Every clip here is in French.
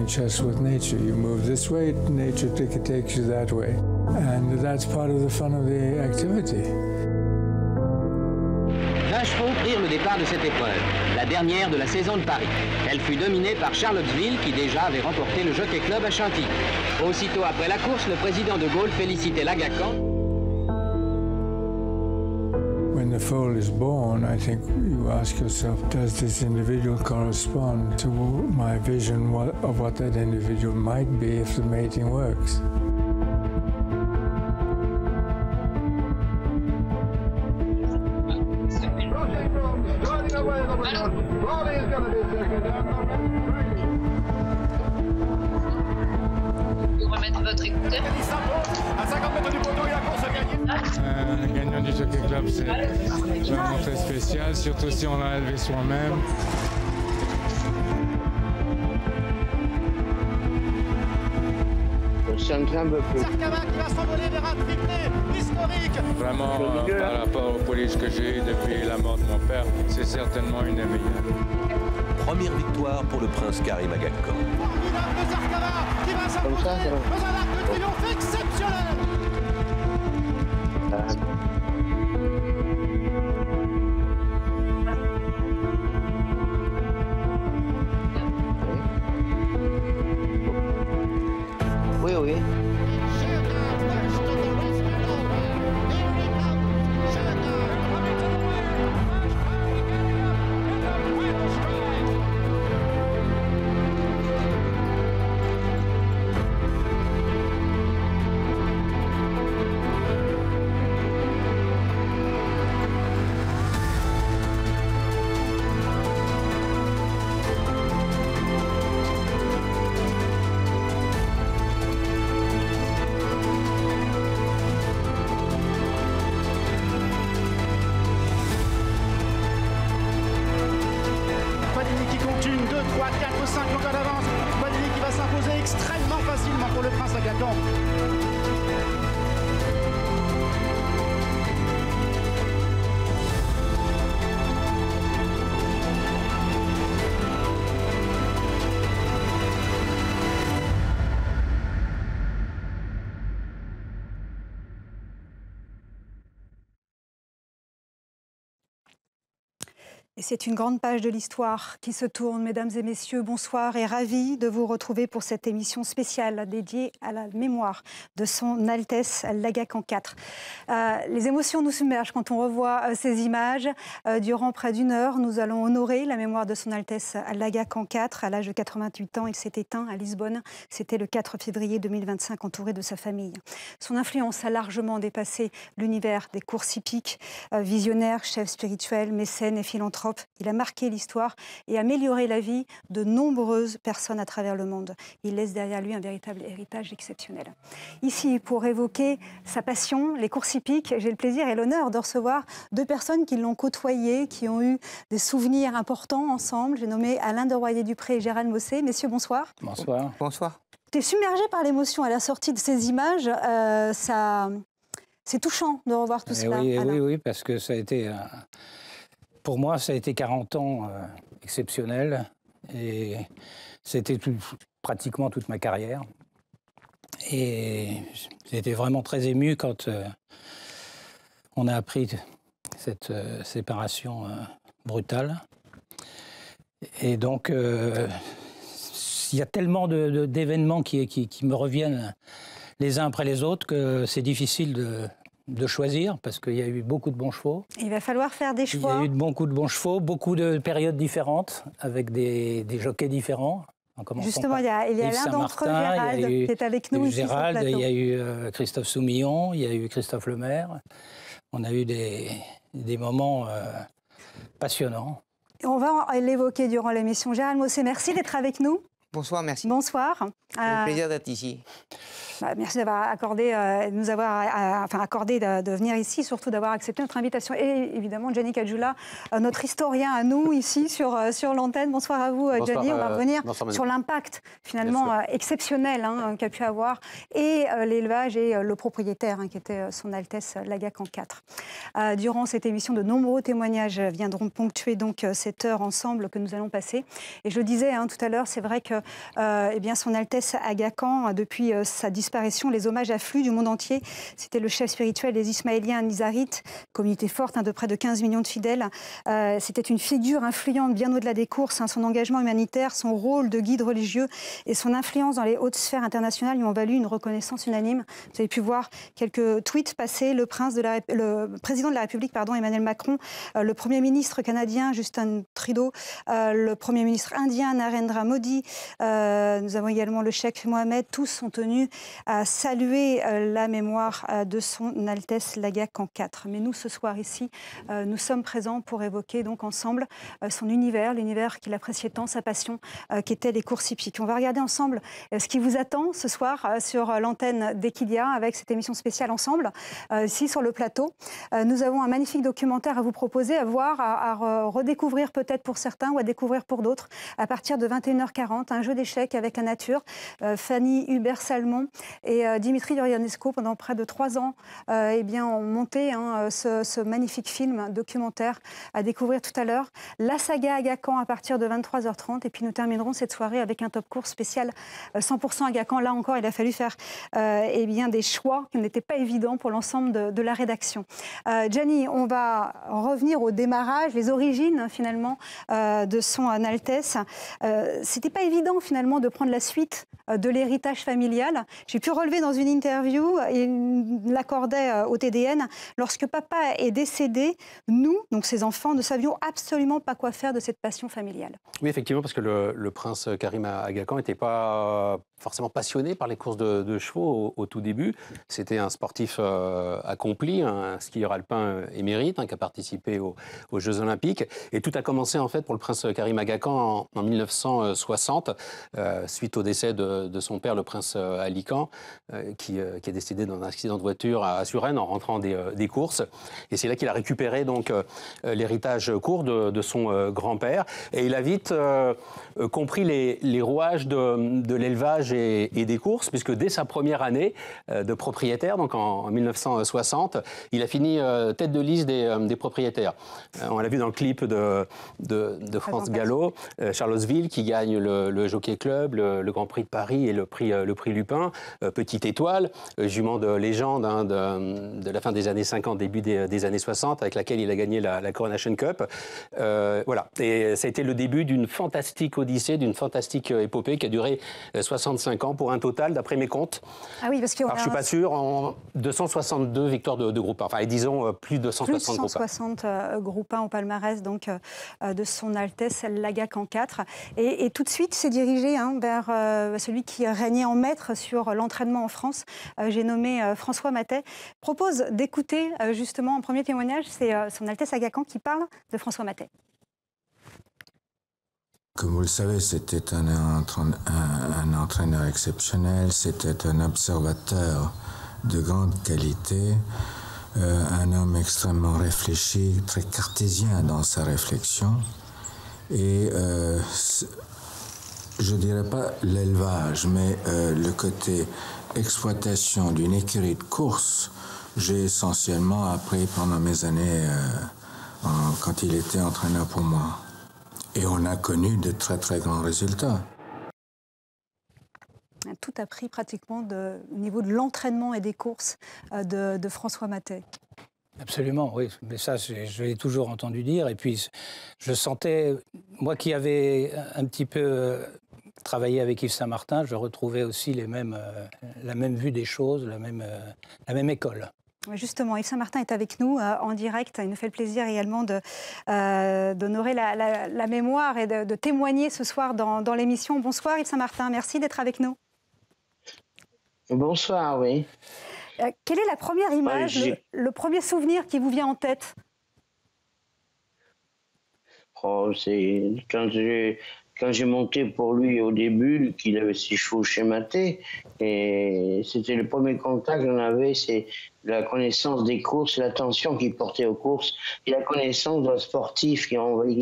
playing chess with nature. You move this way, nature takes you that way. And that's part of the fun of the activity. 20 chevaux prirent le départ de cette épreuve, la dernière de la saison de Paris. Elle fut dominée par Charlottesville, qui déjà avait remporté le Jockey Club à Chantilly. Aussitôt après la course, le président de Gaulle félicitait Lagacan. When the foal is born, I think you ask yourself, does this individual correspond to my vision of what that individual might be if the mating works? Votre écouteur. À 50 mètres du poteau et la course gagnée. Le gagnant du Jockey Club, c'est vraiment très spécial, surtout si on l'a élevé soi-même. Sarkava qui va s'envoler vers un triplé historique. Vraiment, par rapport aux polices que j'ai eues depuis la mort de mon père, c'est certainement une des meilleures. Première victoire pour le prince Karim Aga Khan. Formidable de Sarkava qui va s'imposer dans un arc de triomphe exceptionnel. Oui, oui. Et c'est une grande page de l'histoire qui se tourne. Mesdames et messieurs, bonsoir et ravi de vous retrouver pour cette émission spéciale dédiée à la mémoire de son Altesse Lagacan IV. Les émotions nous submergent quand on revoit ces images. Durant près d'une heure, nous allons honorer la mémoire de son Altesse Lagacan IV. À l'âge de 88 ans, il s'est éteint à Lisbonne. C'était le 4 février 2025, entouré de sa famille. Son influence a largement dépassé l'univers des courses hippiques. Visionnaire, chef spirituel, mécène et philanthrope, il a marqué l'histoire et amélioré la vie de nombreuses personnes à travers le monde. Il laisse derrière lui un véritable héritage exceptionnel. Ici, pour évoquer sa passion, les courses hippiques, j'ai le plaisir et l'honneur de recevoir deux personnes qui l'ont côtoyé, qui ont eu des souvenirs importants ensemble. J'ai nommé Alain de Royer-Dupré et Gérald Mossé. Messieurs, bonsoir. Bonsoir. Bonsoir. Tu es submergé par l'émotion à la sortie de ces images. C'est touchant de revoir tout cela. Oui, parce que ça a été... Pour moi, ça a été 40 ans exceptionnels et c'était pratiquement toute ma carrière. Et j'étais vraiment très ému quand on a appris cette séparation brutale. Et donc, il y a tellement d'événements qui me reviennent les uns après les autres que c'est difficile de choisir, parce qu'il y a eu beaucoup de bons chevaux. Il va falloir faire des choix. Il y a eu beaucoup de bons chevaux, beaucoup de périodes différentes, avec des jockeys différents. Justement, il y a l'un d'entre eux, Gérald, qui est avec nous ici sur le plateau. Il y a eu Christophe Soumillon, il y a eu Christophe Lemaire. On a eu des moments passionnants. On va l'évoquer durant l'émission. Gérald Mossé, merci d'être avec nous. Bonsoir, merci. Bonsoir. C'est un plaisir d'être ici. Merci d'avoir accordé, accordé de venir ici, surtout d'avoir accepté notre invitation. Et évidemment, Gianni Caggiula, notre historien à nous, ici, sur l'antenne. Bonsoir à vous, Gianni. On va revenir sur l'impact, finalement, exceptionnel qu'a pu avoir, et l'élevage et le propriétaire, qui était Son Altesse l'Agacan IV. Durant cette émission, de nombreux témoignages viendront ponctuer donc cette heure ensemble que nous allons passer. Et je le disais tout à l'heure, c'est vrai que Son Altesse Agacan, depuis sa disparition, les hommages affluent du monde entier. C'était le chef spirituel des Ismaéliens Nizarites, communauté forte de près de 15 millions de fidèles. C'était une figure influente bien au-delà des courses. Son engagement humanitaire, son rôle de guide religieux et son influence dans les hautes sphères internationales lui ont valu une reconnaissance unanime. Vous avez pu voir quelques tweets passer. Le président de la République, Emmanuel Macron, le Premier ministre canadien Justin Trudeau, le Premier ministre indien Narendra Modi, nous avons également le cheikh Mohamed. Tous sont tenus à saluer la mémoire de Son Altesse l'Agacan IV. Mais nous, ce soir ici, nous sommes présents pour évoquer donc ensemble son univers, l'univers qu'il appréciait tant, sa passion, qui était les courses hippiques. On va regarder ensemble ce qui vous attend ce soir sur l'antenne d'Equidia avec cette émission spéciale ensemble, ici sur le plateau. Nous avons un magnifique documentaire à vous proposer, à voir, à redécouvrir peut-être pour certains ou à découvrir pour d'autres, à partir de 21h40, un jeu d'échecs avec la nature. Fanny Hubert-Salmon et Dimitri Iordanescu, pendant près de 3 ans, ont monté ce magnifique film documentaire à découvrir tout à l'heure. La saga Agacan à partir de 23h30. Et puis nous terminerons cette soirée avec un top course spécial 100% Agacan. Là encore, il a fallu faire des choix qui n'étaient pas évidents pour l'ensemble de la rédaction. Gianni, on va revenir au démarrage, les origines finalement de Son Altesse. C'était pas évident finalement de prendre la suite de l'héritage familial. J'ai pu relever dans une interview, il l'accordait au TDN, lorsque papa est décédé, nous, donc ses enfants, ne savions absolument pas quoi faire de cette passion familiale. Oui, effectivement, parce que le prince Karim Agacan n'était pas forcément passionné par les courses de chevaux au tout début. C'était un sportif accompli, un skieur alpin émérite qui a participé aux Jeux Olympiques. Et tout a commencé en fait pour le prince Karim Agacan en 1960, suite au décès de son père, le prince Ali Khan, qui est décédé dans un accident de voiture à Suresnes en rentrant des courses. Et c'est là qu'il a récupéré donc l'héritage court de son grand-père. Et il a vite compris les rouages de l'élevage et des courses, puisque dès sa première année de propriétaire, donc en 1960, il a fini tête de liste des propriétaires. On l'a vu dans le clip de France Gallo, Charlottesville, qui gagne le Jockey Club, le Grand Prix de Paris et le prix Lupin. Petite étoile, jument de légende de la fin des années 50, début des années 60, avec laquelle il a gagné la Coronation Cup. Voilà. Et ça a été le début d'une fantastique odyssée, d'une fantastique épopée qui a duré 65 ans pour un total, d'après mes comptes. Ah oui, parce que je suis pas sûr, en 262 victoires de groupe 1. Enfin, et disons plus de 160 groupes 1. Plus de 160 groupes 1 au palmarès donc, de Son Altesse l'Agacan IV. Et tout de suite, s'est dirigé vers celui qui régnait en maître sur l'entraînement en France. J'ai nommé François Mathey. Propose d'écouter justement en premier témoignage, c'est Son Altesse Agacan qui parle de François Mathey. Comme vous le savez, c'était un entraîneur exceptionnel, c'était un observateur de grande qualité, un homme extrêmement réfléchi, très cartésien dans sa réflexion. Et je dirais pas l'élevage, mais le côté exploitation d'une écurie de course, j'ai essentiellement appris pendant mes années quand il était entraîneur pour moi. Et on a connu de très très grands résultats. Tout appris pratiquement au niveau de l'entraînement et des courses de François Mathey. Absolument, oui. Mais ça, je l'ai toujours entendu dire. Et puis, je sentais, moi qui avais un petit peu travaillé avec Yves Saint-Martin, je retrouvais aussi la même vue des choses, la même école. Justement, Yves Saint-Martin est avec nous en direct. Il nous fait le plaisir également d'honorer la mémoire et de témoigner ce soir dans l'émission. Bonsoir Yves Saint-Martin, merci d'être avec nous. Bonsoir, oui. Quelle est la première image, le premier souvenir qui vous vient en tête? C'est quand j'ai quand j'ai monté pour lui au début, qu'il avait ses chevaux schématés, et c'était le premier contact qu'on avait, c'est la connaissance des courses, l'attention qu'il portait aux courses, et la connaissance d'un sportif qui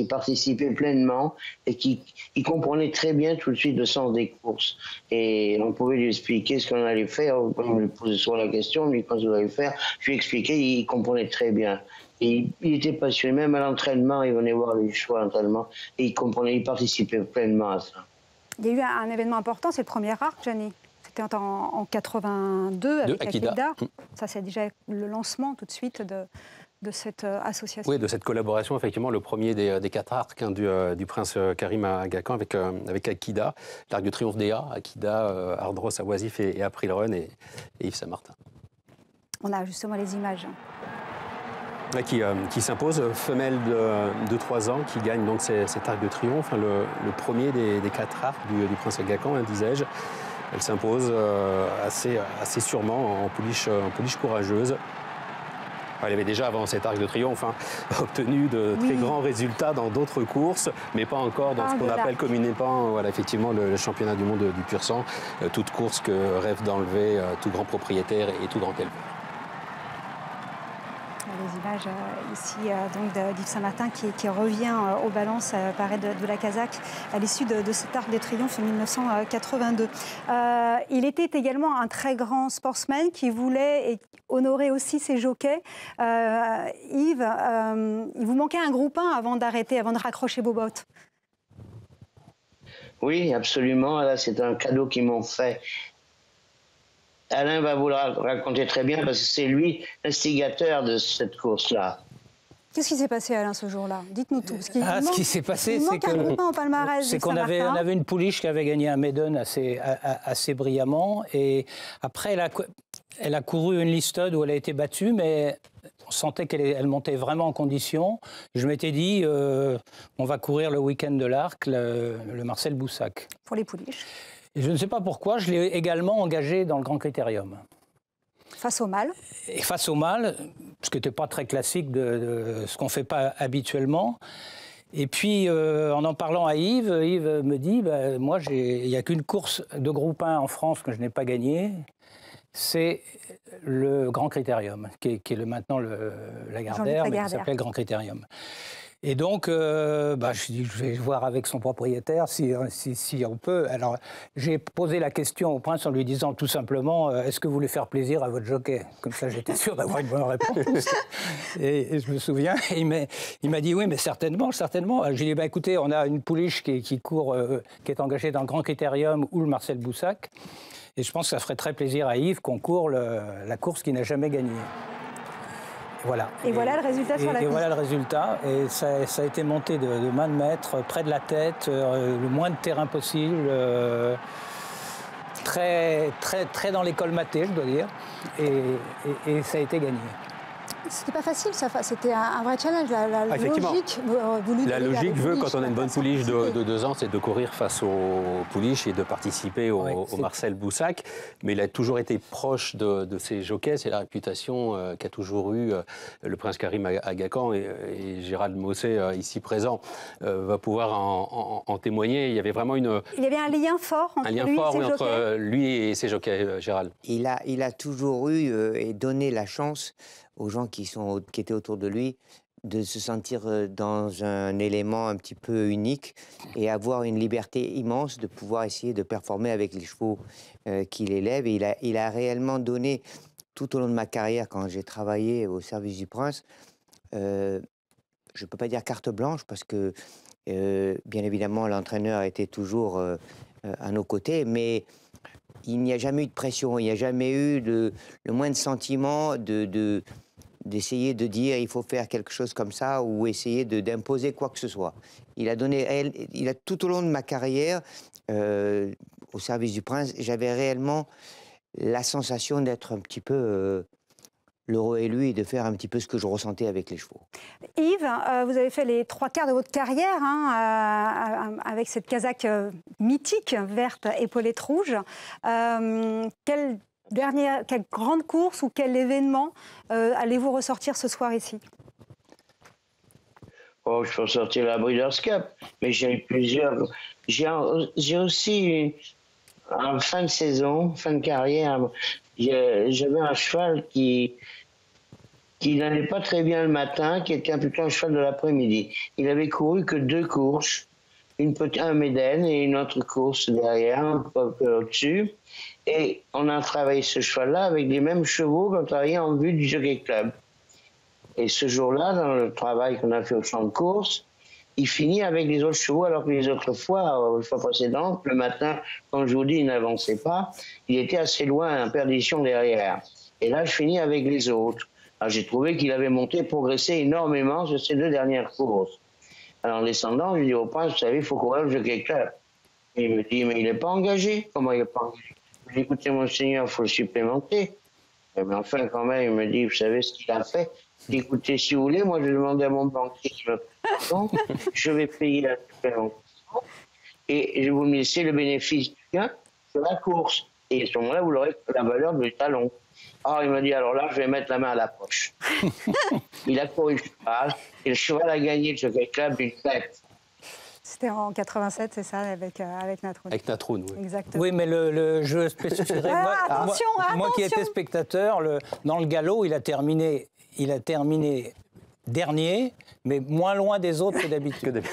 participait pleinement et qui comprenait très bien tout de suite le sens des courses. Et on pouvait lui expliquer ce qu'on allait faire, on lui posait souvent la question, lui quand on allait faire, je lui expliquais, il comprenait très bien. Et il était passionné, même à l'entraînement, il venait voir les chevaux à l'entraînement, et il comprenait, il participait pleinement à ça. Il y a eu un événement important, c'est le premier arc, Gianni. C'était en 82 avec Akida. Ça, c'est déjà le lancement tout de suite de cette association. Oui, de cette collaboration, effectivement, le premier des 4 arcs du prince Karim Aga Khan avec Akida, l'Arc de Triomphe d'Ea, Akida, Ardros à Oisif et April Run et Yves Saint-Martin. On a justement les images. Qui s'impose, femelle de 3 ans, qui gagne donc cet Arc de Triomphe, le premier des 4 arcs du prince Aga Khan, disais-je. Elle s'impose assez sûrement en pouliche courageuse. Elle avait déjà, avant cet Arc de Triomphe, obtenu de très grands résultats dans d'autres courses, mais pas encore dans ce qu'on appelle communément effectivement, le championnat du monde du pur sang, toute course que rêve d'enlever tout grand propriétaire et tout grand éleveur. Les images ici donc d'Yves Saint-Martin qui revient aux balances paraît de la Kazakh à l'issue de cet Arc de Triomphe en 1982. Il était également un très grand sportsman qui voulait honorer aussi ses jockeys. Yves, il vous manquait un groupe 1 avant d'arrêter, avant de raccrocher vos bottes. Oui, absolument. Là, c'est un cadeau qu'ils m'ont fait. Alain va vous le raconter très bien parce que c'est lui l'instigateur de cette course-là. Qu'est-ce qui s'est passé, Alain, ce jour-là? Dites-nous tout. Ce qui s'est passé, c'est qu'on avait une pouliche qui avait gagné un maiden assez brillamment. Et après, elle a couru une listade où elle a été battue, mais on sentait qu'elle montait vraiment en condition. Je m'étais dit, on va courir le week-end de l'Arc, le Marcel Boussac. Pour les pouliches. Et je ne sais pas pourquoi, je l'ai également engagé dans le Grand Critérium. Face au mâle. Et face au mâle, ce qui n'était pas très classique de ce qu'on ne fait pas habituellement. Et puis, en parlant à Yves, Yves me dit, moi, il n'y a qu'une course de groupe 1 en France que je n'ai pas gagnée, c'est le Grand Critérium, qui est maintenant le Lagardère, mais qui s'appelle Grand Critérium. Et donc, je vais voir avec son propriétaire si on peut. Alors, j'ai posé la question au prince en lui disant tout simplement, est-ce que vous voulez faire plaisir à votre jockey? Comme ça, j'étais sûr d'avoir une bonne réponse. et je me souviens, il m'a dit oui, mais certainement. J'ai dit, écoutez, on a une pouliche qui court, qui est engagée dans le Grand Critérium ou le Marcel Boussac. Et je pense que ça ferait très plaisir à Yves qu'on court la course qu'il n'a jamais gagnée. Voilà. Et voilà le résultat sur la piste. Et voilà le résultat. Et ça a été monté de main de maître, près de la tête, le moins de terrain possible, très dans les colmatés, je dois dire. Et ça a été gagné. C'était pas facile, ça. C'était un vrai challenge. La logique veut, quand on a une bonne pouliche de 2 ans, c'est de courir face aux pouliches et de participer au Marcel Boussac. Mais il a toujours été proche de ses jockeys. C'est la réputation qu'a toujours eu le prince Karim Aga Khan. Et Gérald Mossé, ici présent, va pouvoir en témoigner. Il y avait vraiment Il y avait un lien fort entre lui et ses jockeys, Gérald. Il a toujours eu et donné la chance aux gens qui étaient autour de lui, de se sentir dans un élément un petit peu unique et avoir une liberté immense de pouvoir essayer de performer avec les chevaux qu'il élève. Et il a réellement donné, tout au long de ma carrière, quand j'ai travaillé au service du prince, je ne peux pas dire carte blanche, parce que, bien évidemment, l'entraîneur était toujours à nos côtés, mais il n'y a jamais eu de pression, il n'y a jamais eu le moindre sentiment d'essayer de dire il faut faire quelque chose comme ça ou essayer d'imposer quoi que ce soit. Il a tout au long de ma carrière au service du prince, j'avais réellement la sensation d'être un petit peu le roi élu et de faire un petit peu ce que je ressentais avec les chevaux. Yves, vous avez fait les 3/4 de votre carrière avec cette casaque mythique, verte, épaulette rouge. Quelle grande course ou quel événement allez-vous ressortir ce soir ici? Oh, je peux sortir la Breeders' Cup, mais j'ai eu plusieurs. J'ai aussi, en fin de saison, fin de carrière, j'avais un cheval qui n'allait pas très bien le matin, qui était plutôt un cheval de l'après-midi. Il avait couru que 2 courses, un Méden et une autre course derrière, un peu au-dessus. Et on a travaillé ce cheval-là avec les mêmes chevaux qu'on travaillait en vue du Jockey Club. Et ce jour-là, dans le travail qu'on a fait au champ de course, il finit avec les autres chevaux, alors que les autres fois, les fois précédentes, le matin, comme je vous dis, il n'avançait pas. Il était assez loin, en perdition derrière. Et là, je finis avec les autres. Alors, j'ai trouvé qu'il avait progressé énormément sur ces 2 dernières courses. Alors, en descendant, je lui dis au prince, vous savez, il faut courir le Jockey Club. Et il me dit, mais il n'est pas engagé. Comment il n'est pas engagé? Je lui dis, écoutez, monseigneur, il faut le supplémenter. Mais enfin, quand même, il me dit, vous savez ce qu'il a fait? Je dis, écoutez, si vous voulez, moi, je demandais à mon banquier, je vais payer la supplémentation et je vais vous laisser le bénéfice du gain sur la course. Et à ce moment-là, vous l'aurez la valeur du talon. Alors, il m'a dit, alors là, je vais mettre la main à la poche. Il a couru le cheval, et le cheval a gagné le Jockey Club d'une tête. C'était en 87, c'est ça, avec Natroun. Avec Natroun, oui. Exactement. Oui, mais je spécifierais. Moi qui étais spectateur, dans le galop, il a terminé dernier, mais moins loin des autres que d'habitude.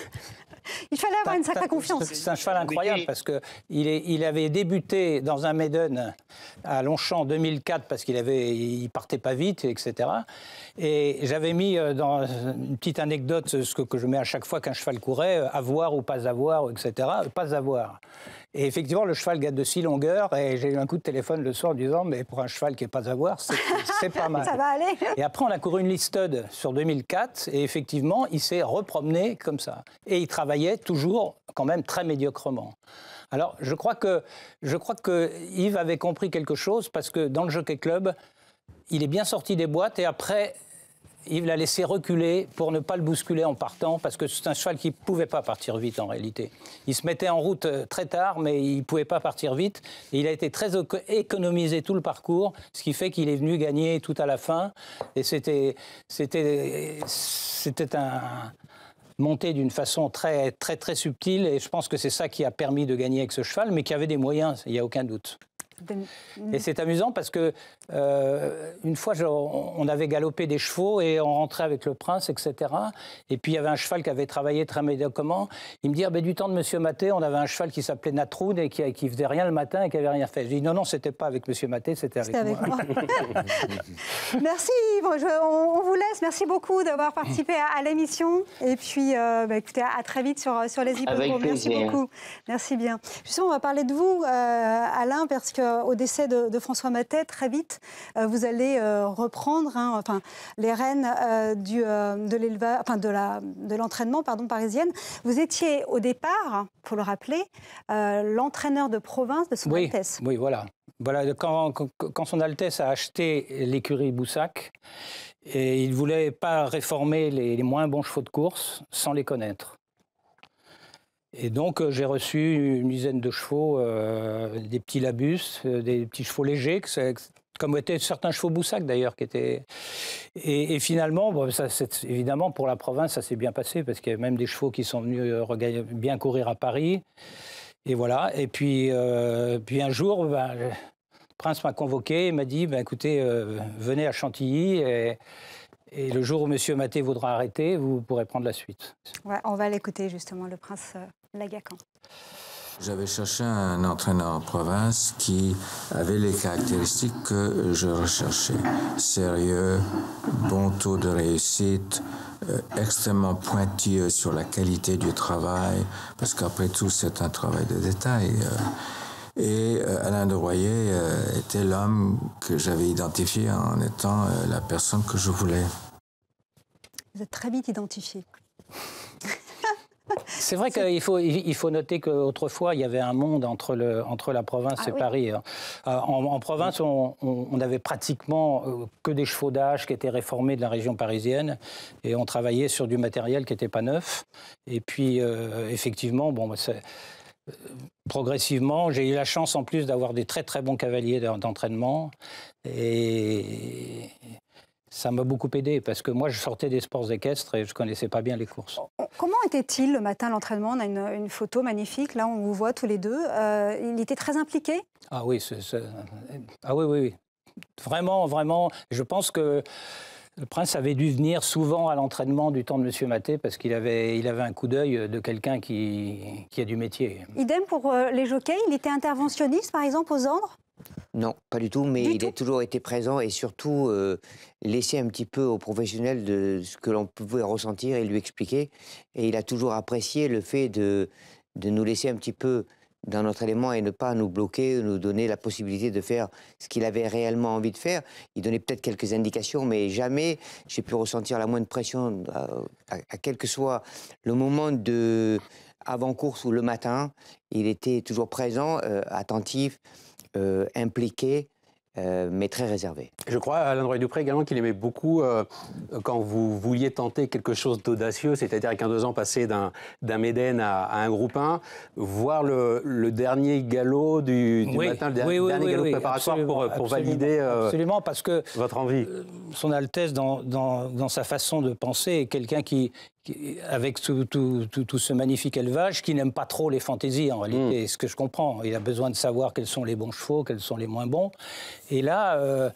Il fallait avoir une sacrée confiance. C'est un cheval incroyable parce qu'il avait débuté dans un maiden à Longchamp en 2004 parce qu'il partait pas vite, etc. Et j'avais mis dans une petite anecdote, ce que je mets à chaque fois qu'un cheval courait, avoir ou pas avoir, etc. Pas avoir. Et effectivement, le cheval gagne de 6 longueurs et j'ai eu un coup de téléphone le soir en disant mais pour un cheval qui n'est pas à voir, c'est pas mal. Ça va aller. Et après, on a couru une listed sur 2004 et effectivement, il s'est repromené comme ça. Et il travaillait toujours quand même très médiocrement. Alors, je crois que Yves avait compris quelque chose parce que dans le Jockey Club, il est bien sorti des boîtes et après, Yves l'a laissé reculer pour ne pas le bousculer en partant, parce que c'est un cheval qui ne pouvait pas partir vite en réalité. Il se mettait en route très tard, mais il ne pouvait pas partir vite. Et il a été très économisé tout le parcours, ce qui fait qu'il est venu gagner tout à la fin. Et c'était un monté d'une façon très, très, très subtile. Et je pense que c'est ça qui a permis de gagner avec ce cheval, mais qui avait des moyens, il n'y a aucun doute. Et c'est amusant parce que une fois, on avait galopé des chevaux et on rentrait avec le prince, etc. Et puis il y avait un cheval qui avait travaillé très médiocrement. Il me dit du temps de Monsieur Maté, on avait un cheval qui s'appelait Natroun et qui faisait rien le matin et qui avait rien fait. Je dis non, c'était pas avec Monsieur Maté, c'était avec moi. Merci Yves, on vous laisse. Merci beaucoup d'avoir participé à l'émission. Et puis, écoutez, à très vite sur les hippodromes. Merci beaucoup. Merci bien. Justement, on va parler de vous, Alain, parce qu'au décès de François Maté, très vite, vous allez reprendre les rênes de l'entraînement parisienne. Vous étiez au départ, pour le rappeler, l'entraîneur de province de Son Altesse. Oui, voilà. Quand Son Altesse a acheté l'écurie Boussac, et il ne voulait pas réformer les moins bons chevaux de course sans les connaître. Et donc, j'ai reçu une dizaine de chevaux, des petits Labus, des petits chevaux légers, comme étaient certains chevaux Boussac d'ailleurs, qui étaient. Et finalement, évidemment, pour la province, ça s'est bien passé, parce qu'il y avait même des chevaux qui sont venus bien courir à Paris. Et voilà. Et puis un jour, le prince m'a convoqué et m'a dit écoutez, venez à Chantilly. Et le jour où Monsieur Maté voudra arrêter, vous pourrez prendre la suite. Ouais, on va l'écouter justement, le prince Lagacan. J'avais cherché un entraîneur en province qui avait les caractéristiques que je recherchais. Sérieux, bon taux de réussite, extrêmement pointilleux sur la qualité du travail, parce qu'après tout, c'est un travail de détail. Et Alain de Royer était l'homme que j'avais identifié en étant la personne que je voulais. Vous êtes très vite identifié. C'est vrai qu'il faut noter qu'autrefois, il y avait un monde entre la province et Paris. En province, on n'avait pratiquement que des chevaux d'âge qui étaient réformés de la région parisienne, et on travaillait sur du matériel qui n'était pas neuf. Et puis, effectivement, progressivement, j'ai eu la chance en plus d'avoir des très très bons cavaliers d'entraînement. Et Ça m'a beaucoup aidé parce que moi, je sortais des sports équestres et je ne connaissais pas bien les courses. Comment était-il le matin à l'entraînement? On a une photo magnifique, là, on vous voit tous les deux. Il était très impliqué? Ah oui, ah oui. Vraiment, vraiment. Je pense que le prince avait dû venir souvent à l'entraînement du temps de M. Maté parce qu'il avait un coup d'œil de quelqu'un qui a du métier. Idem pour les jockeys, il était interventionniste, par exemple, aux ordres? Non, pas du tout, mais il a toujours été présent et surtout laissé un petit peu aux professionnels de ce que l'on pouvait ressentir et lui expliquer. Et il a toujours apprécié le fait de nous laisser un petit peu dans notre élément et ne pas nous bloquer, nous donner la possibilité de faire ce qu'il avait réellement envie de faire. Il donnait peut-être quelques indications, mais jamais j'ai pu ressentir la moindre pression, à quel que soit le moment de avant-course ou le matin. Il était toujours présent, attentif, impliqué, mais très réservé. Je crois, Alain Droit-Dupré également, qu'il aimait beaucoup quand vous vouliez tenter quelque chose d'audacieux, c'est-à-dire avec un 2 ans passé d'un Médène à un groupe 1, voir le dernier galop du matin, le dernier galop préparatoire pour valider absolument, parce que votre envie. Son Altesse, dans sa façon de penser, est quelqu'un qui avec tout ce magnifique élevage, qui n'aime pas trop les fantaisies, en réalité, ce que je comprends. Il a besoin de savoir quels sont les bons chevaux, quels sont les moins bons. Et là,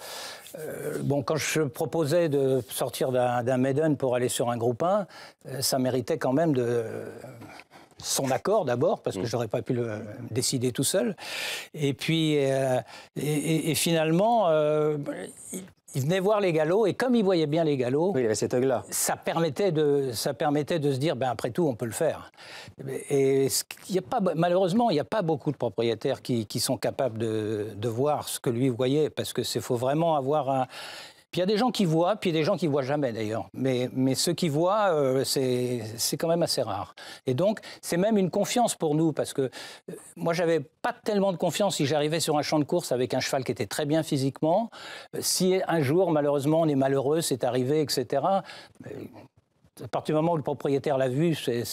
quand je proposais de sortir d'un maiden pour aller sur un groupe 1, ça méritait quand même son accord d'abord, parce que je n'aurais pas pu le décider tout seul. Et puis, et finalement, il venait voir les galops, et comme il voyait bien les galops, oui, il avait cet œil-là. Ça permettait de se dire, après tout, on peut le faire. Et malheureusement, il n'y a pas beaucoup de propriétaires qui sont capables de voir ce que lui voyait, parce que faut vraiment avoir un... Puis il y a des gens qui voient, puis il y a des gens qui ne voient jamais d'ailleurs. Mais ceux qui voient, c'est quand même assez rare. Et donc, c'est même une confiance pour nous, parce que moi, je n'avais pas tellement de confiance si j'arrivais sur un champ de course avec un cheval qui était très bien physiquement. Si un jour, malheureusement, on est malheureux, c'est arrivé, etc., à partir du moment où le propriétaire l'a vu, c'est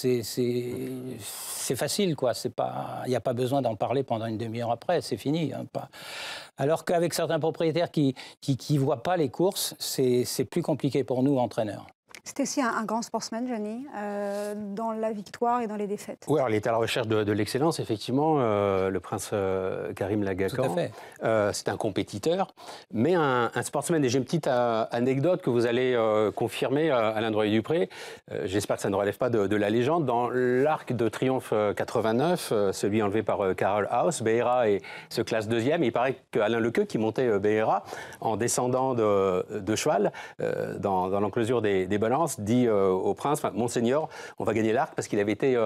facile, quoi. Il n'y a pas besoin d'en parler pendant une demi-heure après, c'est fini. Hein, Alors qu'avec certains propriétaires qui voient pas les courses, c'est plus compliqué pour nous, entraîneurs. C'était aussi un grand sportsman, Gianni, dans la victoire et dans les défaites. Oui, alors il était à la recherche de l'excellence, effectivement, le prince Karim Lagacan. Tout à fait. C'est un compétiteur, mais un sportsman. Et j'ai une petite anecdote que vous allez confirmer, Alain Droit-Dupré. J'espère que ça ne relève pas de la légende. Dans l'Arc de Triomphe 89, celui enlevé par Karel Haus, Behera se classe deuxième. Et il paraît qu'Alain Lequeux, qui montait Behera, en descendant de cheval, dans l'enclosure des balances, dit au prince, Monseigneur, on va gagner l'Arc, parce qu'il avait été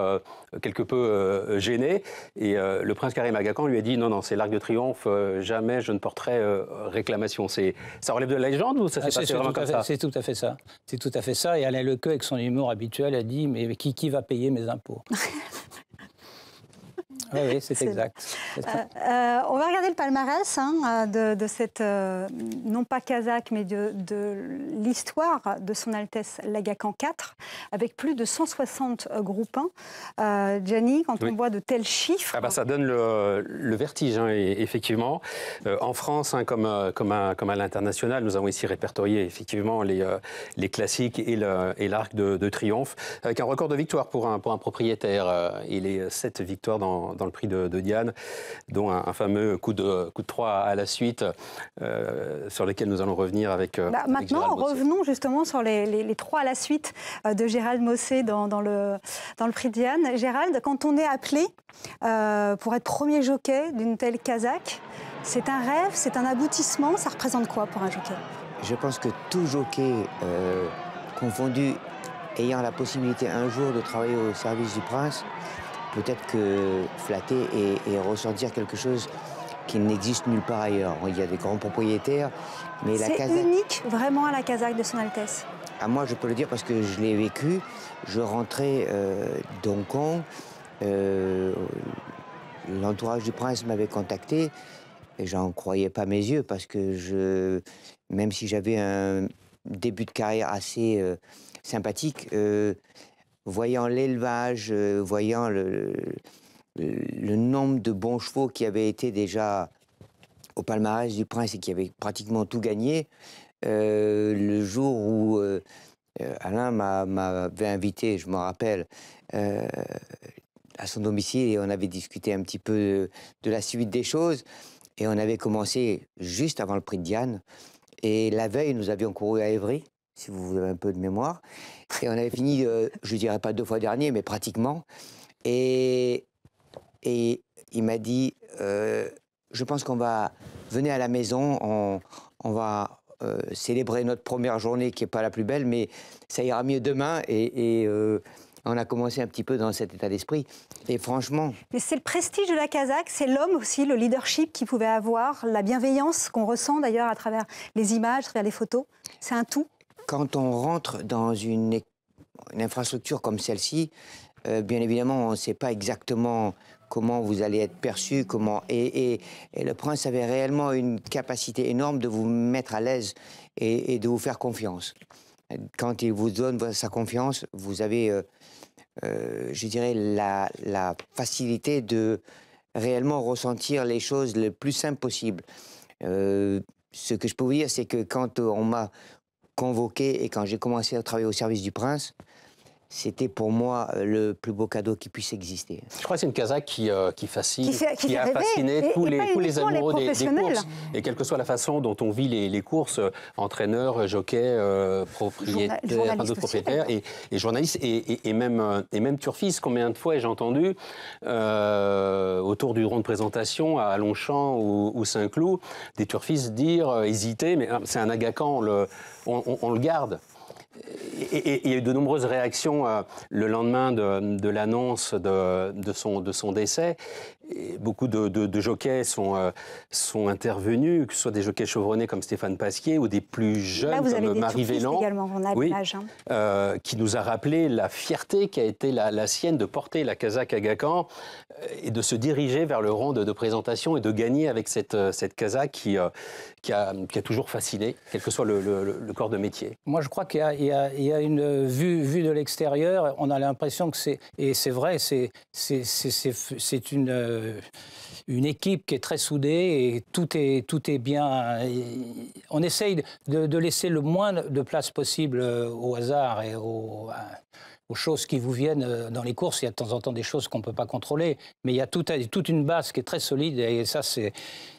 quelque peu gêné. Et le prince Karim Aga Khan lui a dit, non, c'est l'Arc de Triomphe, jamais je ne porterai réclamation. Ça relève de la légende ou ça s'est passé vraiment comme ça? C'est tout à fait ça. C'est tout à fait ça. Et Alain Lequeux, avec son humour habituel, a dit, mais qui va payer mes impôts? Oui, c'est exact. On va regarder le palmarès de cette, non pas kazakh, mais de l'histoire de son Altesse Lagacan IV, avec plus de 160 groupes 1. Gianni, quand on voit de tels chiffres... Ça donne le vertige, effectivement. En France, comme à l'international, nous avons ici répertorié effectivement les classiques et l'Arc de Triomphe, avec un record de victoire pour un propriétaire. Il est 7 victoires dans le prix de Diane, dont un fameux coup de 3 à la suite, sur lesquels nous allons revenir avec maintenant, revenons justement sur les 3 à la suite de Gérald Mossé dans le prix de Diane. Gérald, quand on est appelé pour être premier jockey d'une telle kazakh, c'est un rêve, c'est un aboutissement, ça représente quoi pour un jockey? Je pense que tout jockey confondu, ayant la possibilité un jour de travailler au service du prince, peut-être que flatter et ressentir quelque chose qui n'existe nulle part ailleurs. Il y a des grands propriétaires, mais la kazakh... C'est unique, vraiment, à la kazakh de son Altesse. Moi, je peux le dire parce que je l'ai vécu. Je rentrais d'Hong Kong, l'entourage du prince m'avait contacté, et j'en croyais pas mes yeux, parce que même si j'avais un début de carrière assez sympathique, voyant l'élevage, voyant le nombre de bons chevaux qui avaient été déjà au palmarès du prince et qui avaient pratiquement tout gagné, le jour où Alain m'avait invité, je m'en rappelle, à son domicile, et on avait discuté un petit peu de la suite des choses. Et on avait commencé juste avant le prix de Diane. Et la veille, nous avions couru à Évry, si vous avez un peu de mémoire. Et on avait fini, je ne dirais pas 2 fois dernier, mais pratiquement. Et il m'a dit, je pense qu'on va venir à la maison, on va célébrer notre première journée qui n'est pas la plus belle, mais ça ira mieux demain. Et on a commencé un petit peu dans cet état d'esprit. Et franchement... Mais c'est le prestige de la Kazakh, c'est l'homme aussi, le leadership qu'il pouvait avoir, la bienveillance qu'on ressent d'ailleurs à travers les images, à travers les photos. C'est un tout. Quand on rentre dans une infrastructure comme celle-ci, bien évidemment, on ne sait pas exactement comment vous allez être perçu, et le prince avait réellement une capacité énorme de vous mettre à l'aise et de vous faire confiance. Quand il vous donne sa confiance, vous avez, je dirais, la facilité de réellement ressentir les choses le plus simple possible. Ce que je peux vous dire, c'est que quand on m'a convoqué et quand j'ai commencé à travailler au service du prince, c'était pour moi le plus beau cadeau qui puisse exister. Je crois que c'est une Kazakh qui fascine, qui a rêvé, fasciné tous les amoureux des courses. professionnels. Et quelle que soit la façon dont on vit les courses, entraîneurs, jockeys, propriétaires, d'autres propriétaires et journalistes et même turfistes. Combien de fois j'ai entendu autour du rond de présentation à Longchamp ou Saint-Cloud des turfistes dire, hésiter, mais c'est un Aga Khan, on le garde. Et il y a eu de nombreuses réactions le lendemain de l'annonce de son décès. Et beaucoup de jockeys sont intervenus, que ce soit des jockeys chevronnés comme Stéphane Pasquier ou des plus jeunes comme Marie Vélan, qui nous a rappelé la fierté qui a été la sienne de porter la Kazakh Aga Khan et de se diriger vers le rang de présentation et de gagner avec cette Kazakh qui a toujours fasciné, quel que soit le corps de métier. Moi, je crois qu'il y a une vue de l'extérieur, on a l'impression que c'est vrai, c'est une équipe qui est très soudée et tout est bien. On essaye de laisser le moins de place possible au hasard et aux choses qui vous viennent dans les courses. Il y a de temps en temps des choses qu'on ne peut pas contrôler, mais il y a toute une base qui est très solide et ça, c'est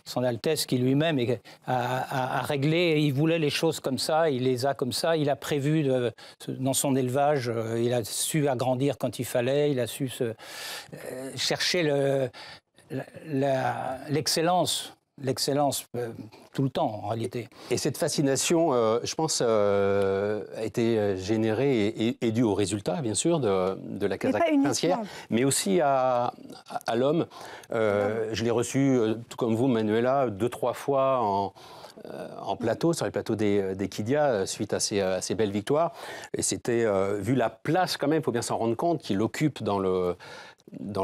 son Altesse qui lui-même a réglé. Il voulait les choses comme ça, il les a comme ça, il a prévu dans son élevage, il a su agrandir quand il fallait, il a su chercher l'excellence. L'excellence tout le temps, en réalité. Et cette fascination, je pense, a été générée et due au résultat, bien sûr, de la Kazakh princière, mais aussi à l'homme. Je l'ai reçu, tout comme vous, Manuela, 2-3 fois en plateau, sur les plateaux des Kidia, suite à ces belles victoires. Et c'était, vu la place quand même, il faut bien s'en rendre compte, qu'il occupe dans le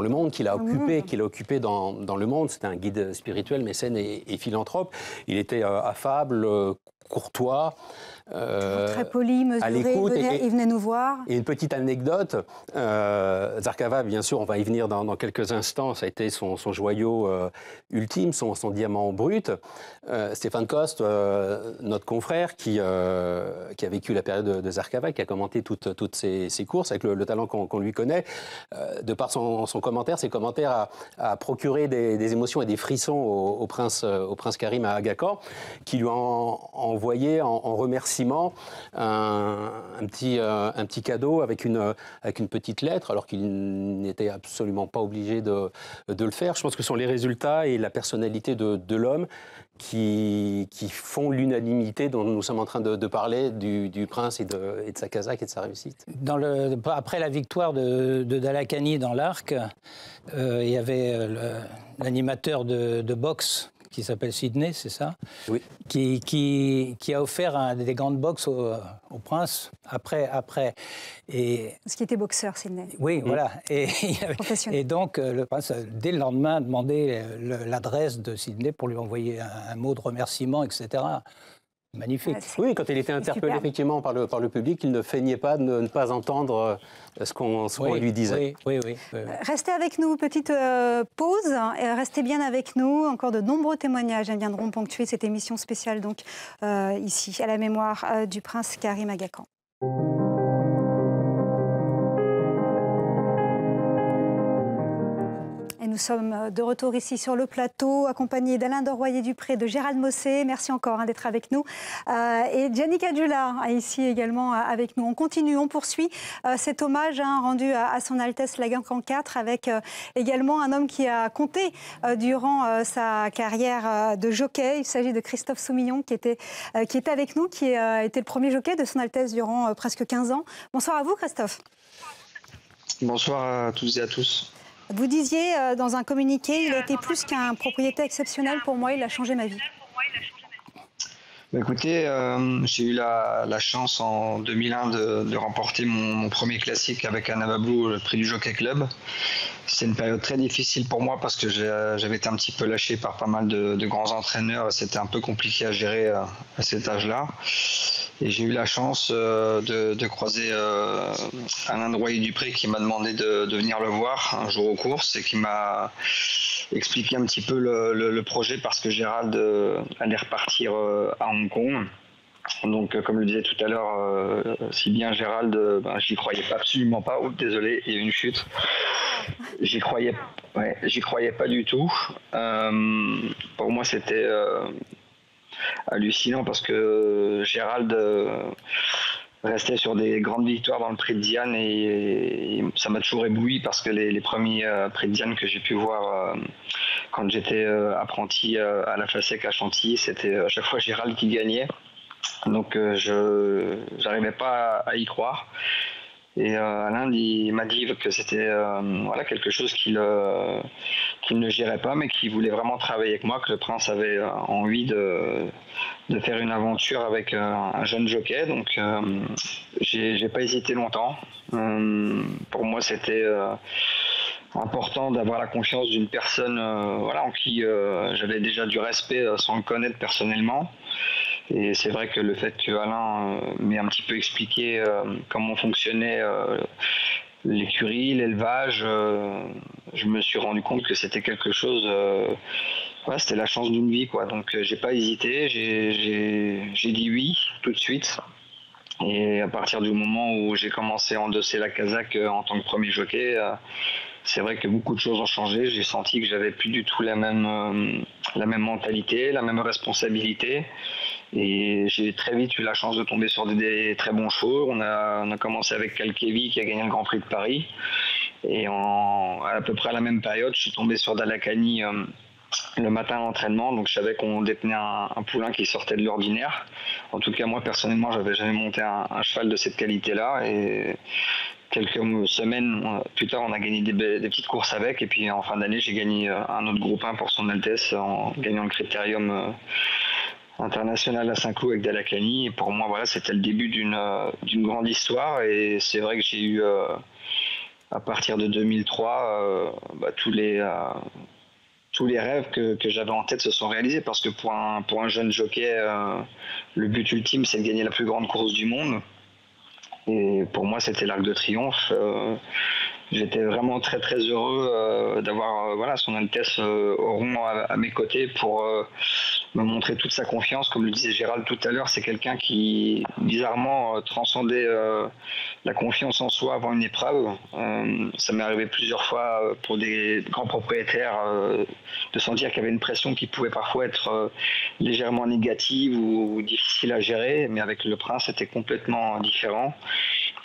monde, qu'il a occupé dans le monde. C'était un guide spirituel, mécène et philanthrope. Il était affable, courtois, très poli, mesuré, il venait nous voir. Et une petite anecdote, Zarkava, bien sûr, on va y venir dans quelques instants, ça a été son joyau ultime, son diamant brut. Stéphane Coste, notre confrère, qui a vécu la période de Zarkava, qui a commenté toutes ces courses avec le talent qu'on lui connaît, de par son commentaire, ses commentaires a procuré des émotions et des frissons au prince Karim à Aga Khan, qui lui a envoyé en remerciement un petit cadeau avec une petite lettre, alors qu'il n'était absolument pas obligé de le faire. Je pense que ce sont les résultats et la personnalité de l'homme qui font l'unanimité dont nous sommes en train de parler du prince et de sa Kazakh et de sa réussite. Après la victoire de Dalakani dans l'arc, il y avait l'animateur de boxe qui s'appelle Sydney, c'est ça? Oui. Qui a offert des grandes boxes au prince après. Parce qu'il était boxeur, Sydney. Oui, voilà. Et donc, le prince, dès le lendemain, a demandé l'adresse de Sydney pour lui envoyer un mot de remerciement, etc. magnifique. Oui, quand il était interpellé effectivement par le public, il ne feignait pas de ne pas entendre ce qu'on lui disait. Oui. Restez avec nous, petite pause, et restez bien avec nous. Encore de nombreux témoignages viendront ponctuer cette émission spéciale, donc ici, à la mémoire du prince Karim Aga Khan. Et nous sommes de retour ici sur le plateau, accompagnés d'Alain Doroyer-Dupré, de Gérald Mossé. Merci encore d'être avec nous. Et Gianni Caggiula, ici également avec nous. On continue, on poursuit cet hommage rendu à son Altesse l'Aga Khan IV, avec également un homme qui a compté durant sa carrière de jockey. Il s'agit de Christophe Soumillon, qui était avec nous, qui a été le premier jockey de son Altesse durant presque 15 ans. Bonsoir à vous, Christophe. Bonsoir à toutes et à tous. Vous disiez dans un communiqué, il a été plus qu'un propriétaire exceptionnel pour moi, il a changé ma vie. Écoutez, j'ai eu la chance en 2001 de remporter mon premier classique avec Anna Bablou, le prix du Jockey Club. C'est une période très difficile pour moi parce que j'avais été un petit peu lâché par pas mal de grands entraîneurs. C'était un peu compliqué à gérer à cet âge-là. Et j'ai eu la chance de croiser Alain Doroyer-Dupré qui m'a demandé de venir le voir un jour aux courses et qui m'a expliqué un petit peu le projet parce que Gérald allait repartir à Hong Kong. Donc, comme je le disais tout à l'heure, si bien Gérald, j'y croyais absolument pas. Oh, désolé, il y a eu une chute. J'y croyais pas du tout. Pour moi, c'était hallucinant parce que Gérald restait sur des grandes victoires dans le prix de Diane et ça m'a toujours ébloui parce que les premiers prix de Diane que j'ai pu voir quand j'étais apprenti à la Fasec à Chantilly, c'était à chaque fois Gérald qui gagnait. Donc je n'arrivais pas à y croire. Et Alain il m'a dit que c'était quelque chose qu'il ne gérait pas, mais qu'il voulait vraiment travailler avec moi, que le prince avait envie de faire une aventure avec un jeune jockey. Donc j'ai pas hésité longtemps. Pour moi, c'était important d'avoir la confiance d'une personne en qui j'avais déjà du respect sans le connaître personnellement. Et c'est vrai que le fait que Alain m'ait un petit peu expliqué comment fonctionnait l'écurie, l'élevage, je me suis rendu compte que c'était quelque chose, c'était la chance d'une vie, quoi. Donc j'ai pas hésité, j'ai dit oui tout de suite. Et à partir du moment où j'ai commencé à endosser la casaque en tant que premier jockey, c'est vrai que beaucoup de choses ont changé. J'ai senti que j'avais plus du tout la même mentalité, la même responsabilité. Et j'ai très vite eu la chance de tomber sur des très bons chevaux. On a commencé avec Kalkevi qui a gagné le Grand Prix de Paris. Et à peu près à la même période, je suis tombé sur Dalakani le matin à l'entraînement. Donc je savais qu'on détenait un poulain qui sortait de l'ordinaire. En tout cas, moi personnellement, j'avais jamais monté un cheval de cette qualité-là. Et quelques semaines plus tard, on a gagné des petites courses avec. Et puis en fin d'année, j'ai gagné un autre groupe 1 pour son Altesse en gagnant le Critérium international à Saint-Cloud avec Dalakani. Et pour moi, voilà, c'était le début d'une grande histoire. Et c'est vrai que j'ai eu, à partir de 2003, tous les rêves que j'avais en tête se sont réalisés. Parce que pour un jeune jockey, le but ultime, c'est de gagner la plus grande course du monde. Et pour moi, c'était l'Arc de Triomphe. J'étais vraiment très très heureux d'avoir son Altesse Oron à mes côtés pour me montrer toute sa confiance. Comme le disait Gérald tout à l'heure, c'est quelqu'un qui bizarrement transcendait la confiance en soi avant une épreuve. Ça m'est arrivé plusieurs fois pour des grands propriétaires de sentir qu'il y avait une pression qui pouvait parfois être légèrement négative ou difficile à gérer, mais avec le prince c'était complètement différent.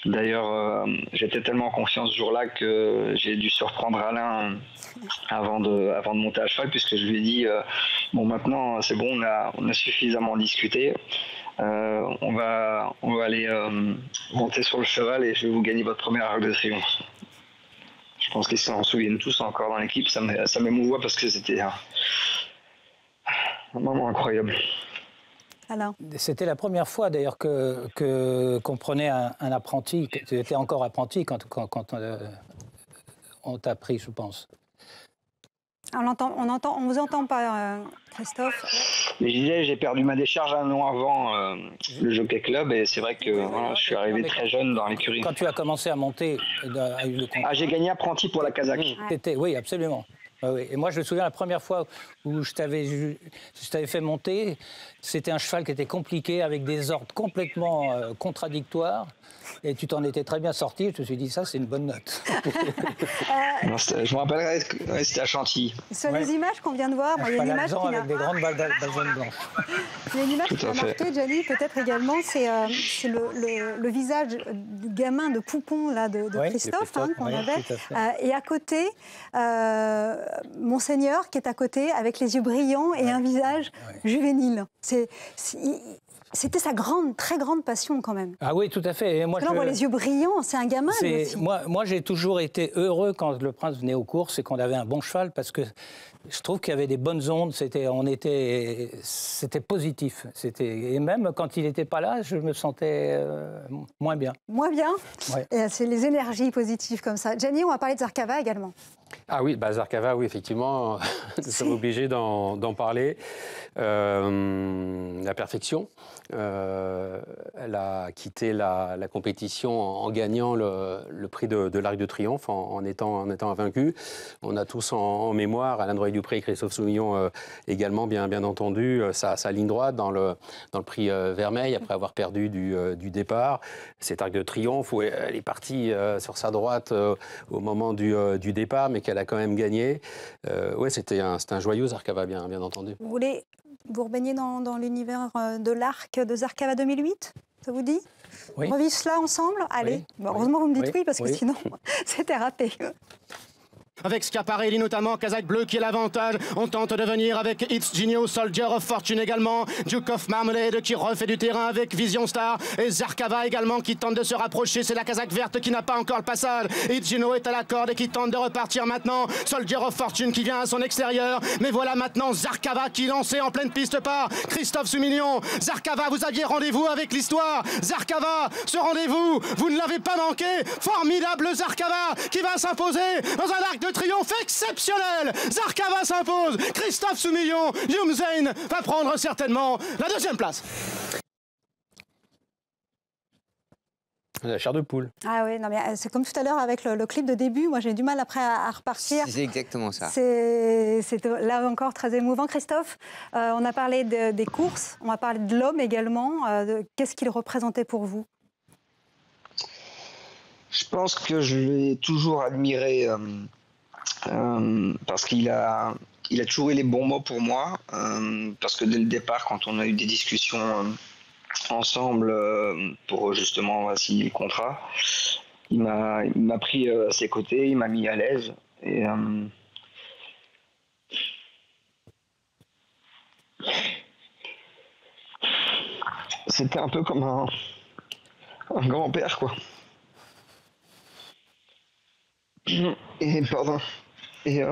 D'ailleurs, j'étais tellement en confiance ce jour-là que j'ai dû surprendre Alain avant de monter à cheval, puisque je lui ai dit bon, maintenant c'est bon, on a suffisamment discuté. On va aller monter sur le cheval et je vais vous gagner votre première Arc de Triomphe. Je pense qu'ils s'en souviennent tous encore dans l'équipe. Ça m'émouvoit parce que c'était un moment incroyable. C'était la première fois d'ailleurs qu'on prenait un apprenti. Tu étais encore apprenti quand on t'a pris, je pense. On vous entend pas, Christophe. Mais je disais, j'ai perdu ma décharge un an avant le Jockey Club et c'est vrai que je suis arrivé très jeune dans l'écurie. Quand tu as commencé à monter, j'ai gagné apprenti pour la Kazakh. Oui, absolument. Oui. Et moi, je me souviens la première fois où je t'avais fait monter, c'était un cheval qui était compliqué avec des ordres complètement contradictoires. Et tu t'en étais très bien sorti. Je me suis dit, ça, c'est une bonne note. Non, je me rappellerai, c'était à Chantilly. Sur les images qu'on vient de voir, il y a une image qui avec des grandes balsaines blanches. Il y a une image qui m'a marqué, Gianni, peut-être également, c'est le visage du gamin de Poupon là, de Christophe qu'on avait. Et à côté, Monseigneur qui est à côté avec les yeux brillants et un visage juvénile. C'était sa très grande passion quand même. Ah oui, tout à fait. Et moi, on voit les yeux brillants, c'est un gamin lui aussi. Moi, j'ai toujours été heureux quand le prince venait aux courses et qu'on avait un bon cheval parce que je trouve qu'il y avait des bonnes ondes, c'était positif. Et même quand il n'était pas là, je me sentais moins bien. Moins bien ouais. C'est les énergies positives comme ça. Gianni, on va parler de Zarkava également. Ah oui, Zarkava, oui, effectivement, nous sommes obligés d'en parler. La perfection. Elle a quitté la compétition en gagnant le prix de l'Arc de Triomphe, en étant invaincue. On a tous en mémoire, Alain Droy-Dupré et Christophe Soumillon également, bien entendu, sa ligne droite dans le prix Vermeil, après avoir perdu du départ. Cet Arc de Triomphe où elle est partie sur sa droite au moment du départ, mais qu'elle a quand même gagné. Ouais, c'était un joyeux Zarkava, bien entendu. Vous voulez vous rebaigner dans l'univers de l'Arc de Zarkava 2008 ? Ça vous dit ? Oui. On revit cela ensemble ? Allez. Oui. Bon, heureusement, vous me dites oui, parce que sinon, c'était raté. Avec Schiaparelli notamment, Kazakh bleu qui est l'avantage. On tente de venir avec It's Genio, Soldier of Fortune également. Duke of Marmalade qui refait du terrain avec Vision Star. Et Zarkava également qui tente de se rapprocher. C'est la Kazakh verte qui n'a pas encore le passage. It's Genio est à la corde et qui tente de repartir maintenant. Soldier of Fortune qui vient à son extérieur. Mais voilà maintenant Zarkava qui est lancé en pleine piste par Christophe Soumillon. Zarkava, vous aviez rendez-vous avec l'histoire. Zarkava, ce rendez-vous, vous ne l'avez pas manqué. Formidable Zarkava qui va s'imposer dans un arc de triomphe exceptionnel. Zarkava s'impose. Christophe Soumillon, Youmzain va prendre certainement la deuxième place. La chair de poule. Ah oui, non, mais c'est comme tout à l'heure avec le clip de début. Moi, j'ai du mal après à repartir. C'est exactement ça. C'est là encore très émouvant. Christophe, on a parlé des courses, on va parler de l'homme également. Qu'est-ce qu'il représentait pour vous ? Je pense que je l'ai toujours admiré parce qu'il a toujours eu les bons mots pour moi. Parce que dès le départ, quand on a eu des discussions ensemble pour justement signer le contrat, il m'a pris à ses côtés, il m'a mis à l'aise. Et c'était un peu comme un grand-père, quoi. Et pardon. Et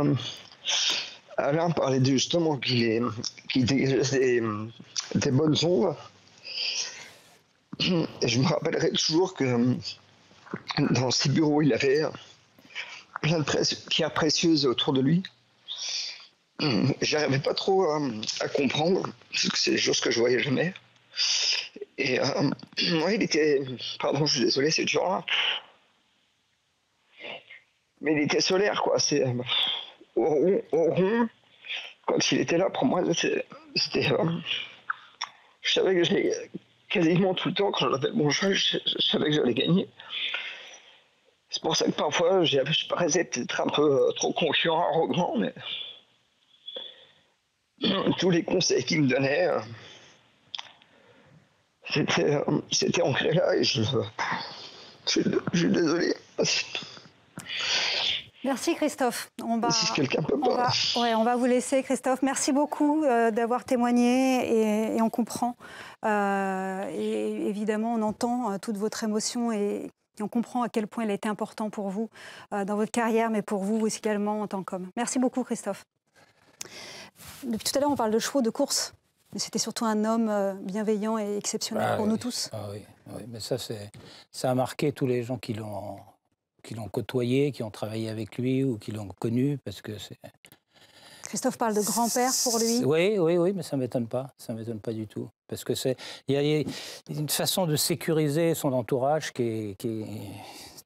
Alain parlait justement qu'il dégageait des bonnes ondes. Et je me rappellerai toujours que dans ses bureaux, il avait plein de pierres précieuses autour de lui. J'arrivais pas trop à comprendre, parce que c'est des choses que je voyais jamais. Et ouais, il était... Pardon, je suis désolé, c'est dur là. Mais il était solaire, quoi. C'est au rond. Quand il était là, pour moi, c'était... je savais que j'allais quasiment tout le temps, quand j'avais mon cheval, je savais que j'allais gagner. C'est pour ça que parfois, je paraissais peut-être un peu trop confiant, arrogant, mais tous les conseils qu'il me donnait, c'était ancré là, et je suis désolé. Merci Christophe. Si quelqu'un peut on va vous laisser Christophe. Merci beaucoup d'avoir témoigné et on comprend. Et évidemment, on entend toute votre émotion et on comprend à quel point il a été important pour vous dans votre carrière, mais pour vous aussi également en tant qu'homme. Merci beaucoup Christophe. Depuis tout à l'heure, on parle de chevaux de course, mais c'était surtout un homme bienveillant et exceptionnel pour nous tous. Ah oui, mais ça a marqué tous les gens qui l'ont côtoyé, qui ont travaillé avec lui ou qui l'ont connu, parce que Christophe parle de grand-père pour lui. Oui, mais ça ne m'étonne pas. Ça ne m'étonne pas du tout. Parce que il y a une façon de sécuriser son entourage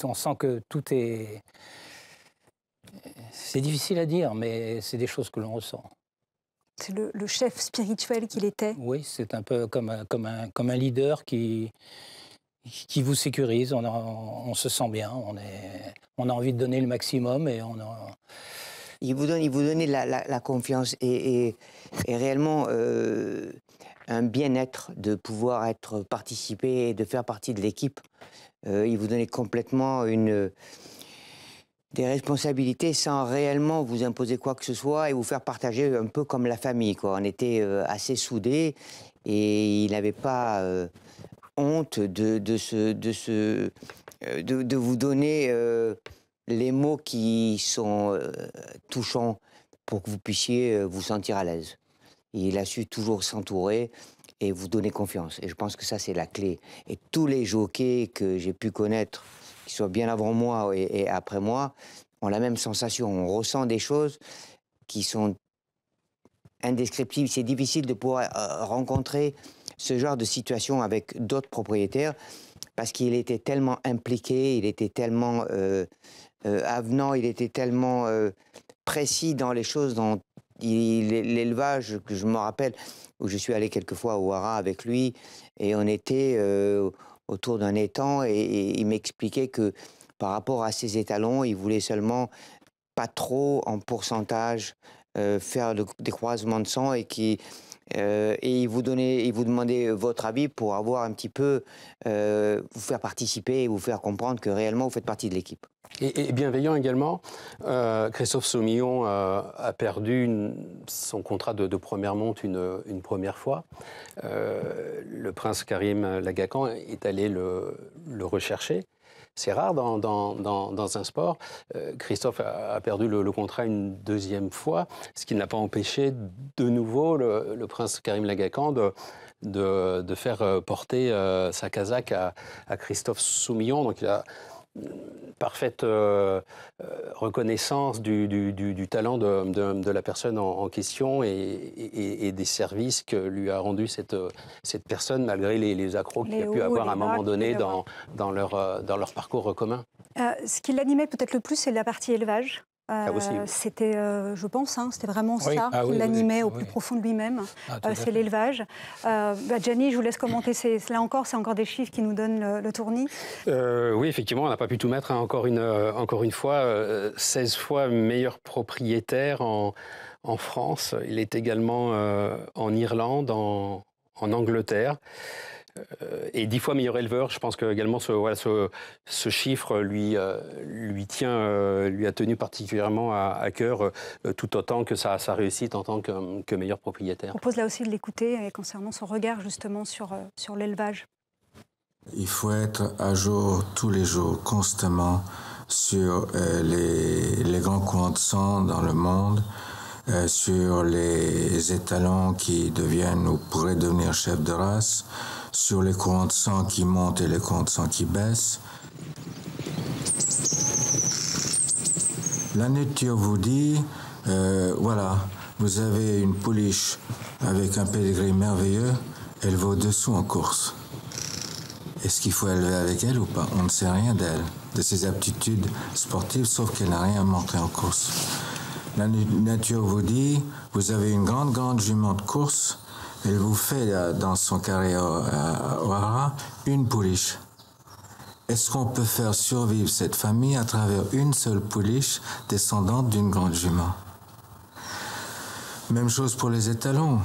on sent que tout est... C'est difficile à dire, mais c'est des choses que l'on ressent. C'est le chef spirituel qu'il était. Oui, c'est un peu comme un leader qui vous sécurise. On se sent bien, on a envie de donner le maximum et Il vous donne la confiance et réellement un bien-être de pouvoir participer et de faire partie de l'équipe. Il vous donnait complètement des responsabilités sans réellement vous imposer quoi que ce soit et vous faire partager un peu comme la famille, quoi. On était assez soudés et il n'avait pas honte de vous donner les mots qui sont touchants pour que vous puissiez vous sentir à l'aise. Il a su toujours s'entourer et vous donner confiance. Et je pense que ça, c'est la clé. Et tous les jockeys que j'ai pu connaître, qui soient bien avant moi et après moi, ont la même sensation. On ressent des choses qui sont indescriptibles. C'est difficile de pouvoir rencontrer ce genre de situation avec d'autres propriétaires parce qu'il était tellement impliqué, il était tellement avenant, il était tellement précis dans les choses, dans l'élevage, que je me rappelle, où je suis allé quelquefois au Haras avec lui, et on était autour d'un étang, et il m'expliquait que par rapport à ses étalons, il voulait seulement pas trop en pourcentage faire des croisements de sang, et il vous demandait votre avis pour avoir un petit peu, vous faire participer et vous faire comprendre que réellement vous faites partie de l'équipe. Et bienveillant également, Christophe Soumillon a perdu son contrat de première monte une première fois. Le prince Karim Lagacan est allé le rechercher. C'est rare dans un sport. Christophe a perdu le contrat une deuxième fois, ce qui n'a pas empêché de nouveau le prince Karim Lagacan de faire porter sa casaque à Christophe Soumillon. Donc il a parfaite reconnaissance du talent de la personne en question et des services que lui a rendu cette personne malgré les accrocs qu'il a pu avoir à un moment donné dans leur parcours commun. Ce qui l'animait peut-être le plus, c'est la partie élevage. C'était, je pense, c'était vraiment ça qui l'animait au plus profond de lui-même. C'est l'élevage. Gianni, je vous laisse commenter. Là encore, c'est encore des chiffres qui nous donnent le tournis. Oui, effectivement, on n'a pas pu tout mettre. Encore une fois, 16 fois meilleur propriétaire en France. Il est également en Irlande, en Angleterre. Et 10 fois meilleur éleveur. Je pense que également ce chiffre lui a tenu particulièrement à cœur, tout autant que sa réussite en tant que meilleur propriétaire. Je propose là aussi de l'écouter concernant son regard justement sur l'élevage. Il faut être à jour tous les jours, constamment, sur les grands courants de sang dans le monde, sur les étalons qui deviennent ou pourraient devenir chefs de race, sur les courants de sang qui montent et les courants de sang qui baissent. La nature vous dit, voilà, vous avez une pouliche avec un pedigree merveilleux, elle va au-dessous en course. Est-ce qu'il faut élever avec elle ou pas? On ne sait rien d'elle, de ses aptitudes sportives, sauf qu'elle n'a rien à montrer en course. La nature vous dit, vous avez une grande jument de course, elle vous fait dans son carré au Haras une pouliche. Est-ce qu'on peut faire survivre cette famille à travers une seule pouliche descendante d'une grande jument? Même chose pour les étalons.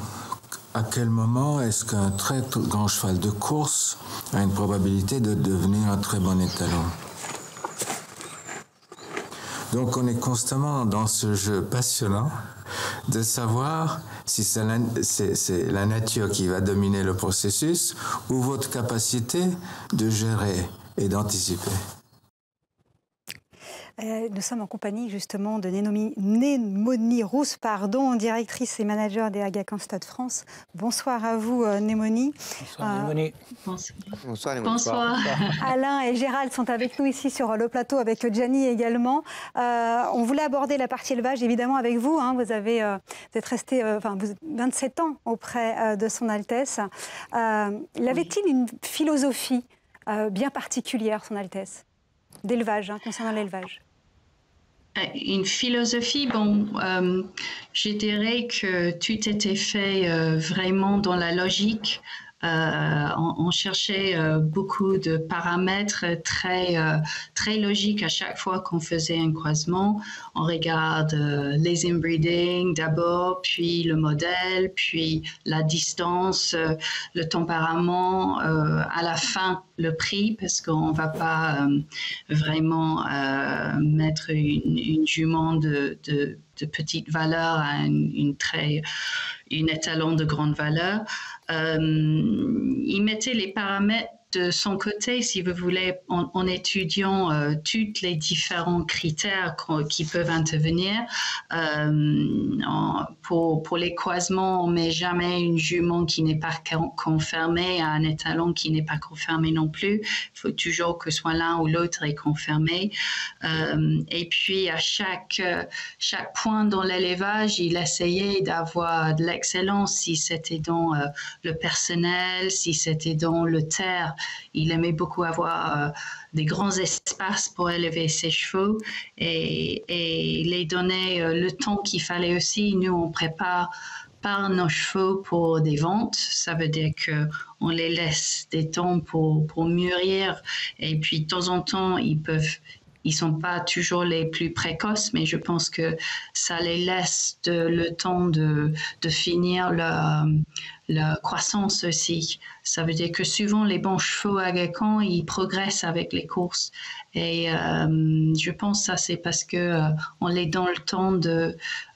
À quel moment est-ce qu'un très grand cheval de course a une probabilité de devenir un très bon étalon? Donc on est constamment dans ce jeu passionnant de savoir si c'est la nature qui va dominer le processus ou votre capacité de gérer et d'anticiper. Nous sommes en compagnie justement de Némonie Rousse, directrice et manager des Aga Khan Stade France. Bonsoir à vous, Némonie. Bonsoir, Némonie. Bonsoir, Némonie. Bonsoir. Alain et Gérald sont avec nous ici sur le plateau, avec Gianni également. On voulait aborder la partie élevage, évidemment, avec vous. Hein. Vous êtes resté 27 ans auprès de Son Altesse. Avait-il une philosophie bien particulière, Son Altesse, d'élevage, concernant l'élevage? Une philosophie, je dirais que tout était fait vraiment dans la logique. On cherchait beaucoup de paramètres très logiques à chaque fois qu'on faisait un croisement. On regarde les inbreeding d'abord, puis le modèle, puis la distance, le tempérament, à la fin le prix, parce qu'on ne va pas vraiment mettre une jument de petite valeur à une étalon de grande valeur. Il mettait les paramètres de son côté, si vous voulez, en étudiant tous les différents critères qui peuvent intervenir. Pour les croisements, on ne met jamais une jument qui n'est pas confirmée à un étalon qui n'est pas confirmé non plus. Il faut toujours que soit l'un ou l'autre est confirmé. Et puis, à chaque point dans l'élevage, il essayait d'avoir de l'excellence, si c'était dans le personnel, si c'était dans le terre. Il aimait beaucoup avoir des grands espaces pour élever ses chevaux et les donner le temps qu'il fallait aussi. Nous, on prépare par nos chevaux pour des ventes. Ça veut dire qu'on les laisse des temps pour mûrir. Et puis, de temps en temps, ils sont pas toujours les plus précoces, mais je pense que ça les laisse le temps de finir leur croissance aussi. Ça veut dire que souvent, les bons chevaux Aga Khan, ils progressent avec les courses. Et je pense que ça, c'est parce qu'on les donne le temps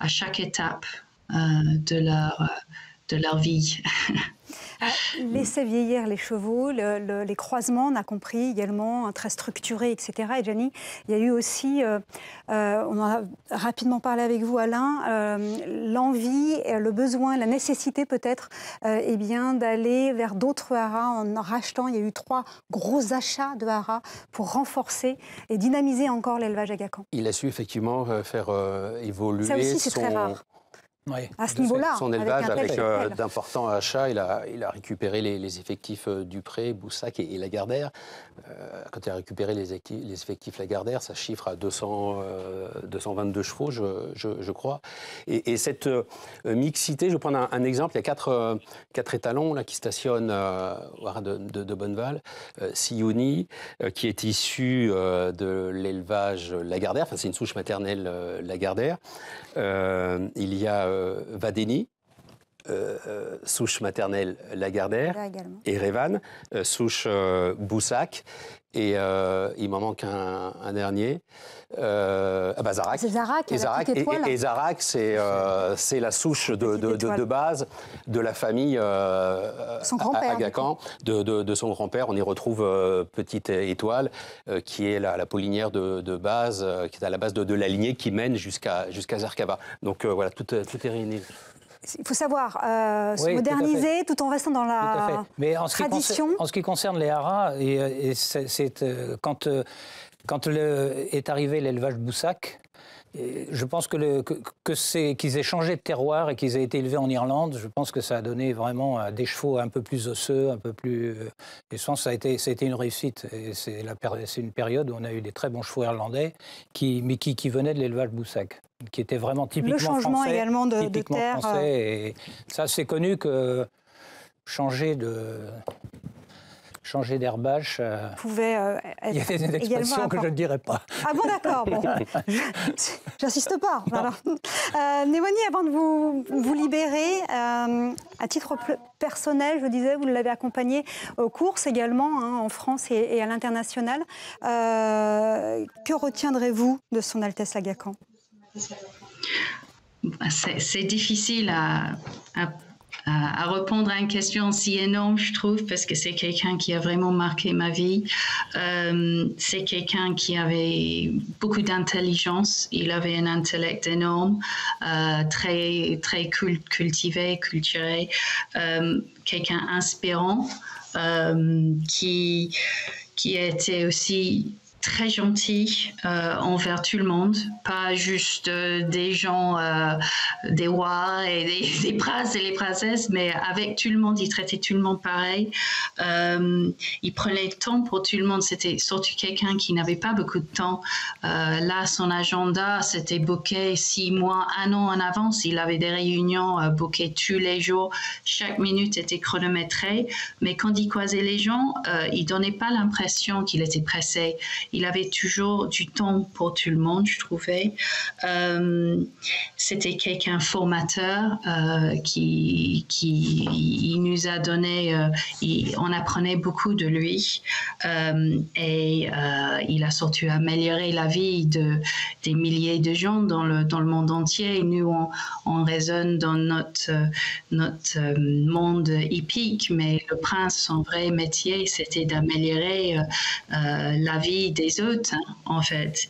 à chaque étape de leur vie. Laisser vieillir les chevaux, les croisements, on a compris également, très structurés, etc. Et Gianni, il y a eu aussi, on en a rapidement parlé avec vous, Alain, l'envie, le besoin, la nécessité peut-être d'aller vers d'autres haras en rachetant. Il y a eu 3 gros achats de haras pour renforcer et dynamiser encore l'élevage Aga Khan. Il a su effectivement faire évoluer ça aussi, c'est très rare. Oui, à ce niveau-là, son élevage avec d'importants achats. Il a récupéré les effectifs Dupré, Boussac et Lagardère. Quand il a récupéré les effectifs Lagardère, ça chiffre à 222 chevaux, je crois. Et cette mixité, je vais prendre un exemple. Il y a 4 étalons là, qui stationnent au haras de Bonneval. Siouni, qui est issu de l'élevage Lagardère, enfin c'est une souche maternelle Lagardère. Il y a Vadeni, souche maternelle Lagardère, et Revan, souche Boussac, et il m'en manque un dernier, Zarak. C'est Zarak, et Zarak, c'est la souche de base de la famille Aga Khan, de son grand-père. On y retrouve Petite Étoile, qui est la poulinière de base, qui est à la base de la lignée qui mène jusqu'à Zarkava. Donc voilà, tout est réuni. Il faut savoir se moderniser tout en restant dans la tradition. En ce qui concerne les haras, quand est arrivé l'élevage Boussac, je pense qu'ils aient changé de terroir et qu'ils aient été élevés en Irlande. Je pense que ça a donné vraiment des chevaux un peu plus osseux, un peu plus. Et je pense que ça a été une réussite. Et c'est une période où on a eu des très bons chevaux irlandais qui venaient de l'élevage Boussac, qui était vraiment typiquement français. Le changement également de terre. Français, et ça, c'est connu que changer d'herbage, pouvait être il y a des expressions que je ne dirais pas. Ah bon, d'accord. Bon. J'insiste pas. Voilà. Némonie, avant de vous libérer, à titre personnel, je disais, vous l'avez accompagné aux courses également, en France et à l'international. Que retiendrez-vous de Son Altesse Aga Khan ? C'est difficile à répondre à une question si énorme, je trouve, parce que c'est quelqu'un qui a vraiment marqué ma vie. C'est quelqu'un qui avait beaucoup d'intelligence. Il avait un intellect énorme, très cultivé, culturé. Quelqu'un inspirant, qui était aussi très gentil envers tout le monde, pas juste des gens, des rois et des princes et les princesses, mais avec tout le monde, il traitait tout le monde pareil. Il prenait le temps pour tout le monde. C'était surtout quelqu'un qui n'avait pas beaucoup de temps. Là, son agenda, c'était booké 6 mois, 1 an en avance. Il avait des réunions bookées tous les jours. Chaque minute était chronométrée. Mais quand il croisait les gens, il donnait pas l'impression qu'il était pressé. Il avait toujours du temps pour tout le monde, je trouvais. C'était quelqu'un formateur qui il nous a donné, on apprenait beaucoup de lui et il a surtout amélioré la vie des milliers de gens dans le monde entier. Et nous, on raisonne dans notre monde hippique, mais le prince, son vrai métier, c'était d'améliorer la vie des autres, hein, en fait.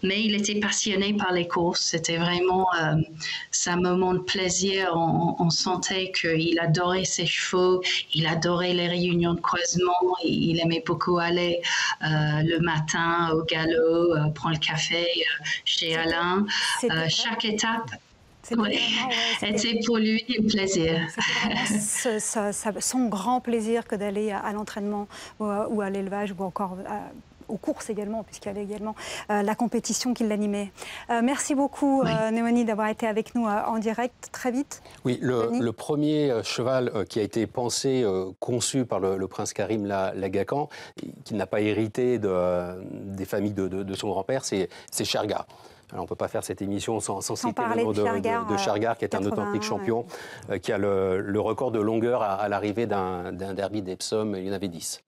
Mais il était passionné par les courses. C'était vraiment un moment de plaisir. On sentait qu'il adorait ses chevaux, il adorait les réunions de croisement, il aimait beaucoup aller le matin au galop, prendre le café chez Alain. Chaque étape était pour lui un plaisir. C'était son grand plaisir que d'aller à l'entraînement ou à l'élevage ou encore aux courses également, puisqu'il y avait également la compétition qui l'animait. Merci beaucoup, Noémie, d'avoir été avec nous en direct. Très vite. Oui, le premier cheval qui a été pensé, conçu par le prince Karim Lagacan, qui n'a pas hérité des familles de son grand-père, c'est Shergar. Alors, on ne peut pas faire cette émission sans citer le nom de Shergar, qui est un authentique champion, qui a le record de longueur à l'arrivée d'un derby d'Epsom. Il y en avait 10.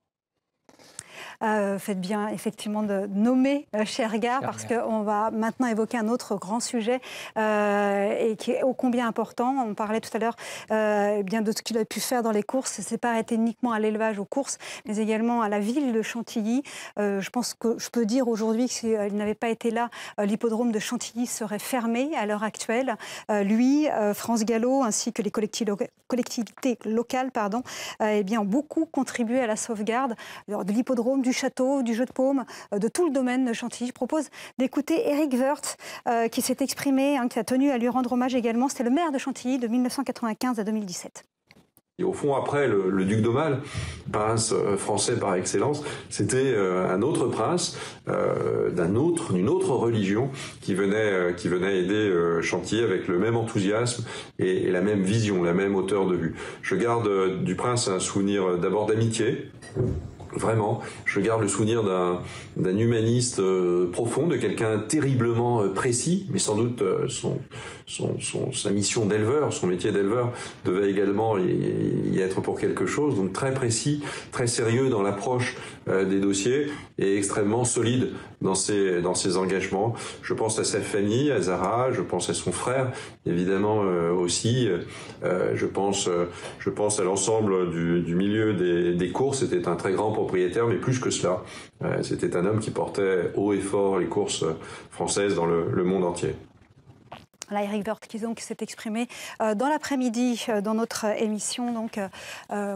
Faites bien effectivement de nommer Shergar, parce qu'on va maintenant évoquer un autre grand sujet et qui est ô combien important. On parlait tout à l'heure bien de ce qu'il a pu faire dans les courses. C'est pas arrêté uniquement à l'élevage, aux courses, mais également à la ville de Chantilly. Je pense que je peux dire aujourd'hui que s'il n'avait pas été là, l'hippodrome de Chantilly serait fermé à l'heure actuelle. Lui, France Gallo, ainsi que les collectivités locales, eh bien, ont beaucoup contribué à la sauvegarde de l'hippodrome, du château, du jeu de paume, de tout le domaine de Chantilly. Je propose d'écouter Éric Woerth, qui s'est exprimé, qui a tenu à lui rendre hommage également. C'était le maire de Chantilly de 1995 à 2017. Et au fond, après, le duc d'Aumale, prince français par excellence, c'était un autre prince d'une autre religion qui venait aider Chantilly avec le même enthousiasme et la même vision, la même hauteur de vue. Je garde du prince un souvenir d'abord d'amitié. Vraiment, je garde le souvenir d'un humaniste profond, de quelqu'un terriblement précis, mais sans doute sa mission d'éleveur, son métier d'éleveur devait également y être pour quelque chose. Donc très précis, très sérieux dans l'approche des dossiers et extrêmement solide dans ses engagements. Je pense à sa famille, à Zara, je pense à son frère, évidemment aussi. Je pense à l'ensemble du milieu des courses. C'était un très grand propriétaire, mais plus que cela, c'était un homme qui portait haut et fort les courses françaises dans le monde entier. Là, Éric Woerth qui s'est exprimé dans l'après-midi dans notre émission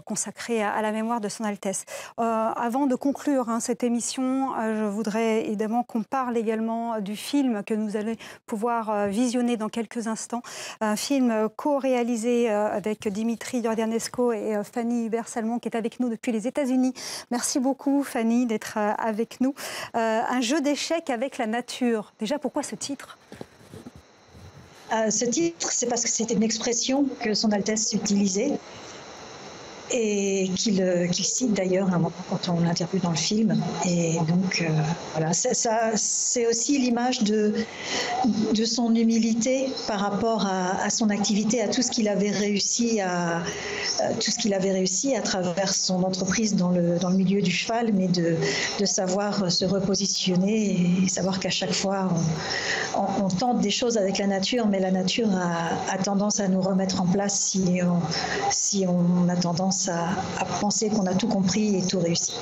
consacrée à la mémoire de son Altesse. Avant de conclure cette émission, je voudrais évidemment qu'on parle également du film que nous allons pouvoir visionner dans quelques instants. Un film co-réalisé avec Dimitri Iordanescu et Fanny Hubert-Salmon qui est avec nous depuis les États-Unis. Merci beaucoup Fanny d'être avec nous. Un jeu d'échecs avec la nature. Déjà, pourquoi ce titre ? Ce titre, c'est parce que c'était une expression que Son Altesse utilisait et qu'il cite d'ailleurs à un moment quand on l'interviewe dans le film. Et donc voilà, c'est aussi l'image de son humilité par rapport à son activité, à tout ce qu'il avait réussi à travers son entreprise dans le milieu du cheval, mais de savoir se repositionner et savoir qu'à chaque fois on tente des choses avec la nature, mais la nature a tendance à nous remettre en place si on a tendance à penser qu'on a tout compris et tout réussi.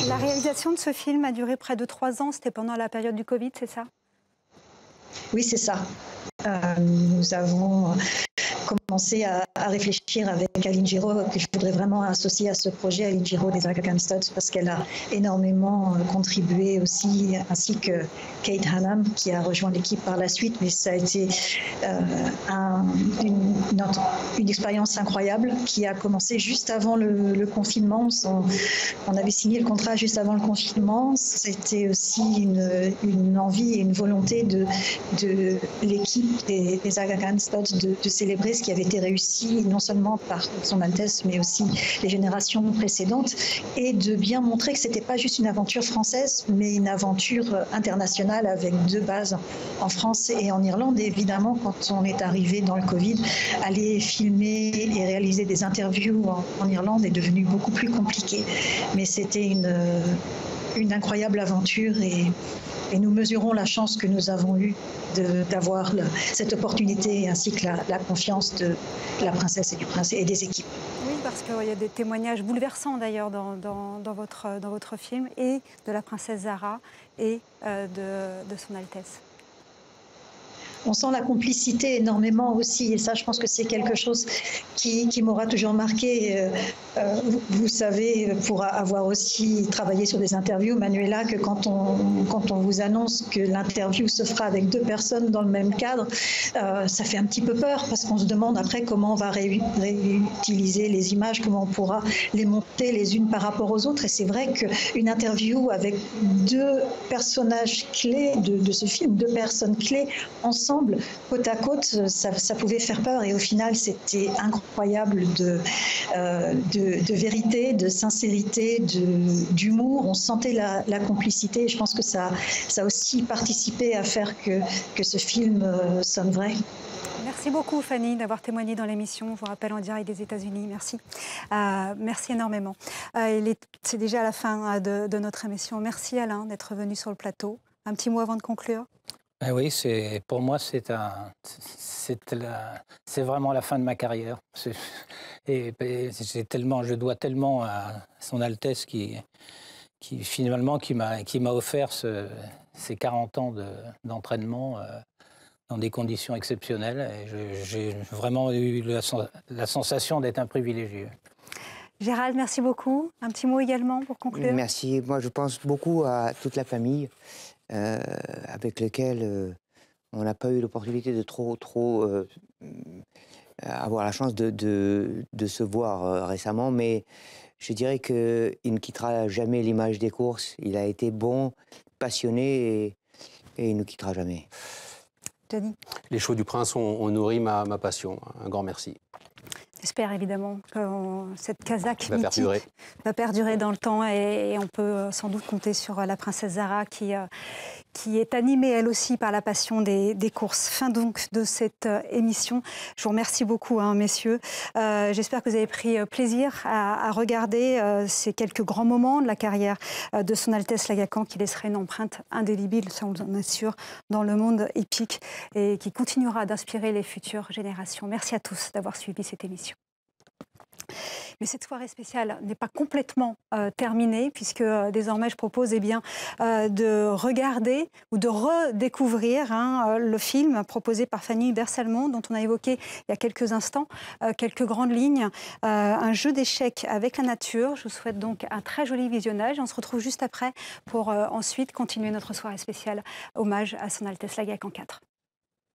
La réalisation de ce film a duré près de 3 ans, c'était pendant la période du Covid, c'est ça? Oui, c'est ça. Nous avons commencé à réfléchir avec Aline Giraud, que je voudrais vraiment associer à ce projet, Aline Giraud des Aga Khan Studs, parce qu'elle a énormément contribué aussi, ainsi que Kate Hannam, qui a rejoint l'équipe par la suite. Mais ça a été une expérience incroyable qui a commencé juste avant le confinement. On avait signé le contrat juste avant le confinement. C'était aussi une envie et une volonté de l'équipe des Aga Khan Studs de célébrer ce qui avait été réussi non seulement par Son Altesse, mais aussi les générations précédentes, et de bien montrer que c'était pas juste une aventure française, mais une aventure internationale avec 2 bases en France et en Irlande. Et évidemment, quand on est arrivé dans le Covid, aller filmer et réaliser des interviews en Irlande est devenu beaucoup plus compliqué. Mais c'était une incroyable aventure et nous mesurons la chance que nous avons eue d'avoir cette opportunité ainsi que la confiance de la princesse et du prince et des équipes. Oui, parce qu'il y a des témoignages bouleversants d'ailleurs dans votre film, et de la princesse Zara et de Son Altesse. On sent la complicité énormément aussi, et ça, je pense que c'est quelque chose qui m'aura toujours marqué. Vous savez, pour avoir aussi travaillé sur des interviews, Manuela, que quand on vous annonce que l'interview se fera avec 2 personnes dans le même cadre, ça fait un petit peu peur, parce qu'on se demande après comment on va réutiliser les images, comment on pourra les monter les unes par rapport aux autres. Et c'est vrai qu'une interview avec 2 personnages clés de ce film, 2 personnes clés ensemble, côte à côte, ça pouvait faire peur, et au final c'était incroyable de vérité, de sincérité, d'humour. On sentait la complicité, et je pense que ça a aussi participé à faire que ce film sonne vrai. Merci beaucoup Fanny d'avoir témoigné dans l'émission. Je vous rappelle, en direct des États-Unis. Merci. Merci énormément. C'est déjà la fin de notre émission. Merci Alain d'être venu sur le plateau. Un petit mot avant de conclure. Oui, pour moi, c'est vraiment la fin de ma carrière. Je dois tellement à Son Altesse qui m'a offert ces 40 ans d'entraînement dans des conditions exceptionnelles. Et j'ai vraiment eu la sensation d'être un privilégié. Gérald, merci beaucoup. Un petit mot également pour conclure. Merci. Moi, je pense beaucoup à toute la famille. Avec lequel on n'a pas eu l'opportunité de trop avoir la chance de se voir récemment, mais je dirais qu'il ne quittera jamais l'image des courses. Il a été bon, passionné, et il ne nous quittera jamais. Denis. Les chevaux du prince ont nourri ma passion. Un grand merci. J'espère évidemment que cette Kazakh mythique va perdurer dans le temps, et on peut sans doute compter sur la princesse Zara qui est animée elle aussi par la passion des courses. Fin donc de cette émission. Je vous remercie beaucoup, messieurs. J'espère que vous avez pris plaisir à regarder ces quelques grands moments de la carrière de Son Altesse l'Aga Khan, qui laissera une empreinte indélébile, ça on en est sûr, dans le monde hippique, et qui continuera d'inspirer les futures générations. Merci à tous d'avoir suivi cette émission. Mais cette soirée spéciale n'est pas complètement terminée, puisque désormais je propose de regarder ou de redécouvrir le film proposé par Fanny Hubert-Salmon, dont on a évoqué il y a quelques instants quelques grandes lignes, un jeu d'échecs avec la nature. Je vous souhaite donc un très joli visionnage. On se retrouve juste après pour ensuite continuer notre soirée spéciale hommage à Son Altesse l'Aga Khan IV.